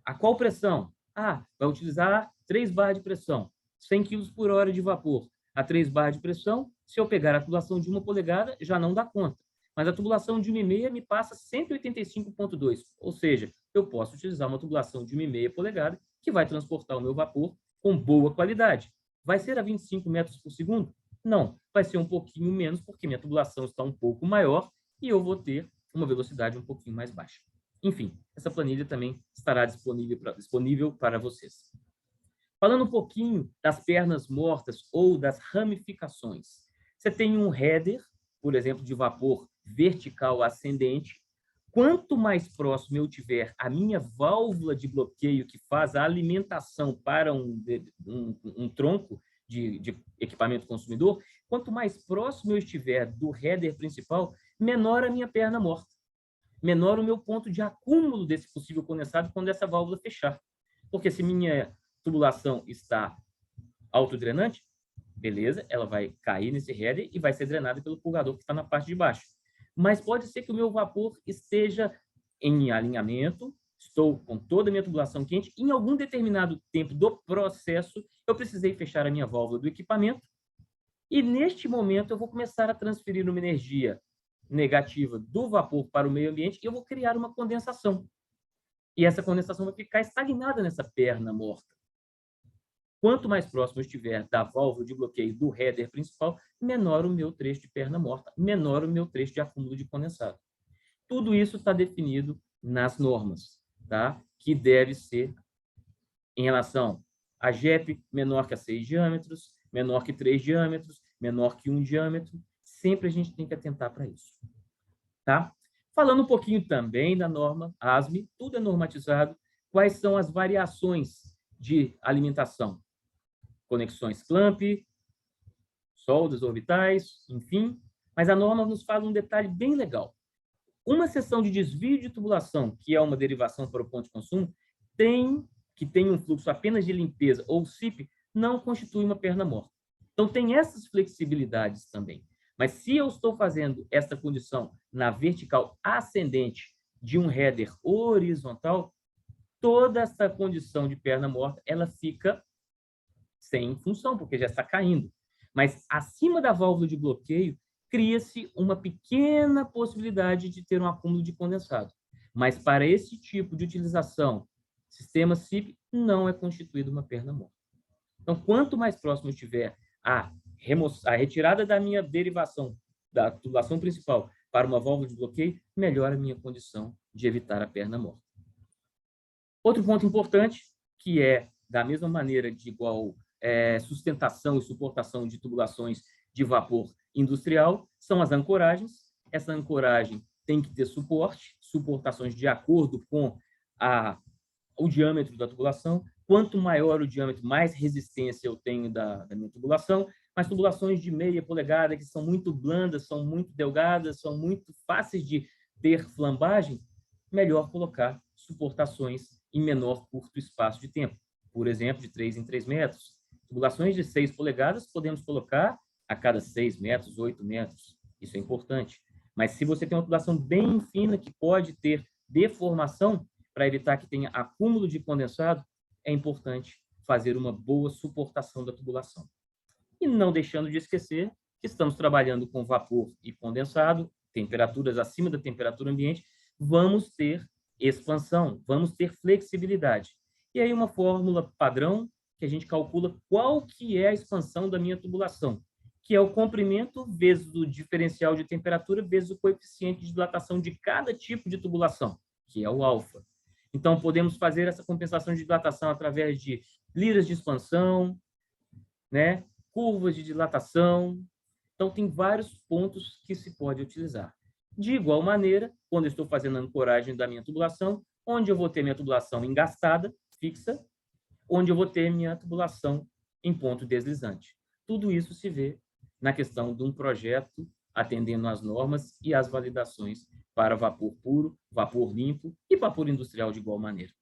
A qual pressão? Vai utilizar 3 bar de pressão, 100 quilos por hora de vapor. A 3 bar de pressão, se eu pegar a tubulação de 1 polegada, já não dá conta. Mas a tubulação de 1,5 me passa 185,2, ou seja, eu posso utilizar uma tubulação de 1,5 polegada que vai transportar o meu vapor com boa qualidade. Vai ser a 25 metros por segundo? Não, vai ser um pouquinho menos, porque minha tubulação está um pouco maior e eu vou ter uma velocidade um pouquinho mais baixa. Enfim, essa planilha também estará disponível para vocês. Falando um pouquinho das pernas mortas ou das ramificações. Você tem um header, por exemplo, de vapor vertical ascendente. Quanto mais próximo eu tiver a minha válvula de bloqueio que faz a alimentação para um tronco de equipamento consumidor, quanto mais próximo eu estiver do header principal, menor a minha perna morta, menor o meu ponto de acúmulo desse possível condensado quando essa válvula fechar. Porque se minha tubulação está autodrenante, beleza, ela vai cair nesse header e vai ser drenada pelo purgador que está na parte de baixo. Mas pode ser que o meu vapor esteja em alinhamento, estou com toda a minha tubulação quente, e em algum determinado tempo do processo, eu precisei fechar a minha válvula do equipamento, e neste momento eu vou começar a transferir uma energia negativa do vapor para o meio ambiente e eu vou criar uma condensação. E essa condensação vai ficar estagnada nessa perna morta. Quanto mais próximo eu estiver da válvula de bloqueio do header principal, menor o meu trecho de perna morta, menor o meu trecho de acúmulo de condensado. Tudo isso está definido nas normas, tá? Que deve ser em relação a JEP menor que a 6 diâmetros, menor que 3 diâmetros, menor que 1 diâmetro. Sempre a gente tem que atentar para isso, tá? Falando um pouquinho também da norma ASME, tudo é normatizado. Quais são as variações de alimentação? Conexões clamp, soldas orbitais, enfim. Mas a norma nos fala um detalhe bem legal. Uma seção de desvio de tubulação, que é uma derivação para o ponto de consumo, que tem um fluxo apenas de limpeza ou SIP, não constitui uma perna morta. Então, tem essas flexibilidades também. Mas se eu estou fazendo essa condição na vertical ascendente de um header horizontal, toda essa condição de perna morta, ela fica sem função, porque já está caindo. Mas acima da válvula de bloqueio, cria-se uma pequena possibilidade de ter um acúmulo de condensado. Mas para esse tipo de utilização, sistema SIP não é constituído uma perna morta. Então, quanto mais próximo eu estiver a retirada da minha derivação da tubulação principal para uma válvula de bloqueio, melhora a minha condição de evitar a perna morta. Outro ponto importante, que é da mesma maneira de igual sustentação e suportação de tubulações de vapor industrial, são as ancoragens. Essa ancoragem tem que ter suportações de acordo com o diâmetro da tubulação. Quanto maior o diâmetro, mais resistência eu tenho da minha tubulação. Mas tubulações de meia polegada, que são muito blandas, são muito delgadas, são muito fáceis de ter flambagem, melhor colocar suportações em menor curto espaço de tempo. Por exemplo, de 3 em 3 metros. Tubulações de 6 polegadas podemos colocar a cada 6 metros, 8 metros. Isso é importante. Mas se você tem uma tubulação bem fina que pode ter deformação, para evitar que tenha acúmulo de condensado, é importante fazer uma boa suportação da tubulação. E não deixando de esquecer que estamos trabalhando com vapor e condensado, temperaturas acima da temperatura ambiente, vamos ter expansão, vamos ter flexibilidade. E aí uma fórmula padrão que a gente calcula qual que é a expansão da minha tubulação, que é o comprimento vezes o diferencial de temperatura vezes o coeficiente de dilatação de cada tipo de tubulação, que é o alfa. Então, podemos fazer essa compensação de dilatação através de liras de expansão, né? Curvas de dilatação. Então, tem vários pontos que se pode utilizar. De igual maneira, quando eu estou fazendo a ancoragem da minha tubulação, onde eu vou ter minha tubulação engastada, fixa, onde eu vou ter minha tubulação em ponto deslizante. Tudo isso se vê na questão de um projeto atendendo às normas e às validações para vapor puro, vapor limpo e vapor industrial de igual maneira.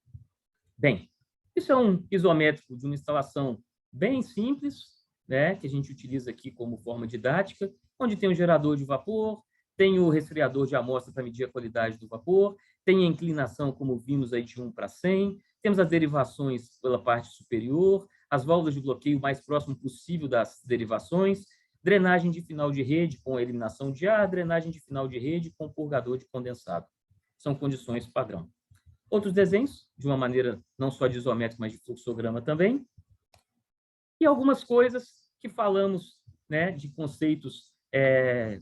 Bem, isso é um isométrico de uma instalação bem simples, né, que a gente utiliza aqui como forma didática, onde tem um gerador de vapor, tem o resfriador de amostra para medir a qualidade do vapor, tem a inclinação, como vimos aí, de 1 para 100, temos as derivações pela parte superior, as válvulas de bloqueio o mais próximo possível das derivações, drenagem de final de rede com eliminação de ar, drenagem de final de rede com purgador de condensado. São condições padrão. Outros desenhos, de uma maneira não só de isométrico, mas de fluxograma também. E algumas coisas que falamos, né, de conceitos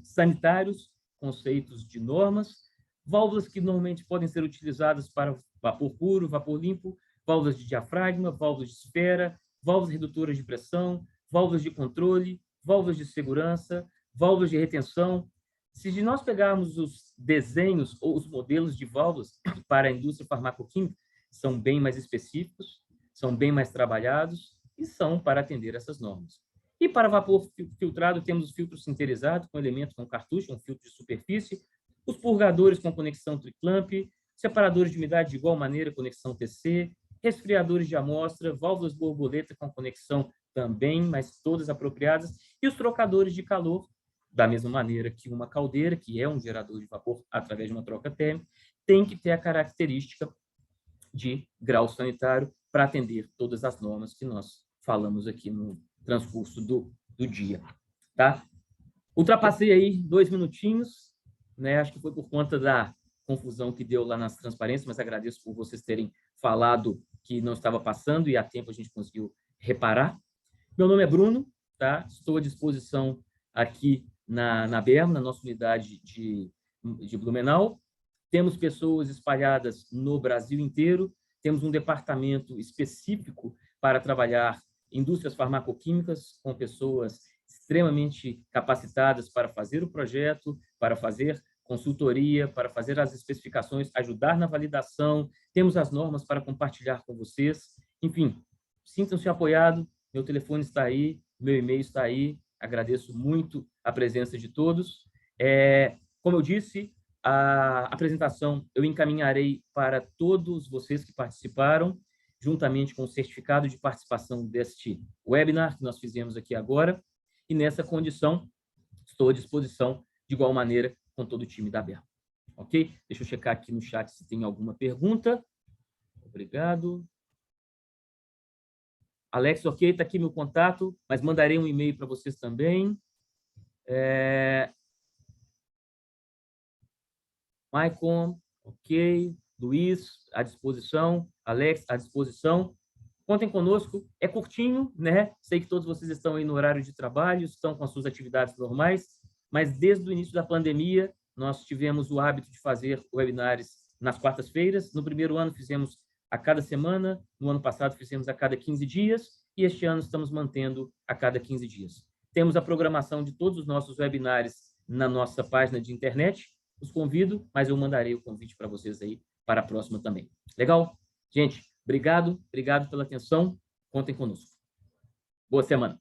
sanitários, conceitos de normas, válvulas que normalmente podem ser utilizadas para vapor puro, vapor limpo, válvulas de diafragma, válvulas de esfera, válvulas redutoras de pressão, válvulas de controle, válvulas de segurança, válvulas de retenção. Se nós pegarmos os desenhos ou os modelos de válvulas para a indústria farmacoquímica, são bem mais específicos, são bem mais trabalhados e são para atender essas normas. E para vapor filtrado, temos os filtros sinterizados com elementos com cartucho, um filtro de superfície, os purgadores com conexão triclamp, separadores de umidade de igual maneira, conexão TC, resfriadores de amostra, válvulas borboleta com conexão também, mas todas apropriadas, e os trocadores de calor, da mesma maneira que uma caldeira, que é um gerador de vapor através de uma troca térmica, tem que ter a característica de grau sanitário para atender todas as normas que nós falamos aqui no transcurso do dia. Tá? Ultrapassei aí 2 minutinhos, né? Acho que foi por conta da confusão que deu lá nas transparências, mas agradeço por vocês terem falado que não estava passando e a tempo a gente conseguiu reparar. Meu nome é Bruno, tá? Estou à disposição aqui na Berma, na nossa unidade de Blumenau. Temos pessoas espalhadas no Brasil inteiro, temos um departamento específico para trabalhar indústrias farmacoquímicas com pessoas extremamente capacitadas para fazer o projeto, para fazer consultoria, para fazer as especificações, ajudar na validação, temos as normas para compartilhar com vocês. Enfim, sintam-se apoiados, meu telefone está aí, meu e-mail está aí, agradeço muito a presença de todos. Como eu disse, a apresentação eu encaminharei para todos vocês que participaram, juntamente com o certificado de participação deste webinar que nós fizemos aqui agora, e nessa condição estou à disposição de igual maneira com todo o time da Berma. Ok? Deixa eu checar aqui no chat se tem alguma pergunta. Obrigado. Alex, ok, está aqui meu contato, mas mandarei um e-mail para vocês também. Maicon, ok. Luiz, à disposição. Alex, à disposição. Contem conosco. É curtinho, né? Sei que todos vocês estão aí no horário de trabalho, estão com as suas atividades normais, mas desde o início da pandemia, nós tivemos o hábito de fazer webinars nas quartas-feiras. No primeiro ano, fizemos a cada semana. No ano passado, fizemos a cada 15 dias. E este ano, estamos mantendo a cada 15 dias. Temos a programação de todos os nossos webinars na nossa página de internet. Os convido, mas eu mandarei o convite para vocês aí para a próxima também. Legal? Gente, obrigado pela atenção. Contem conosco. Boa semana.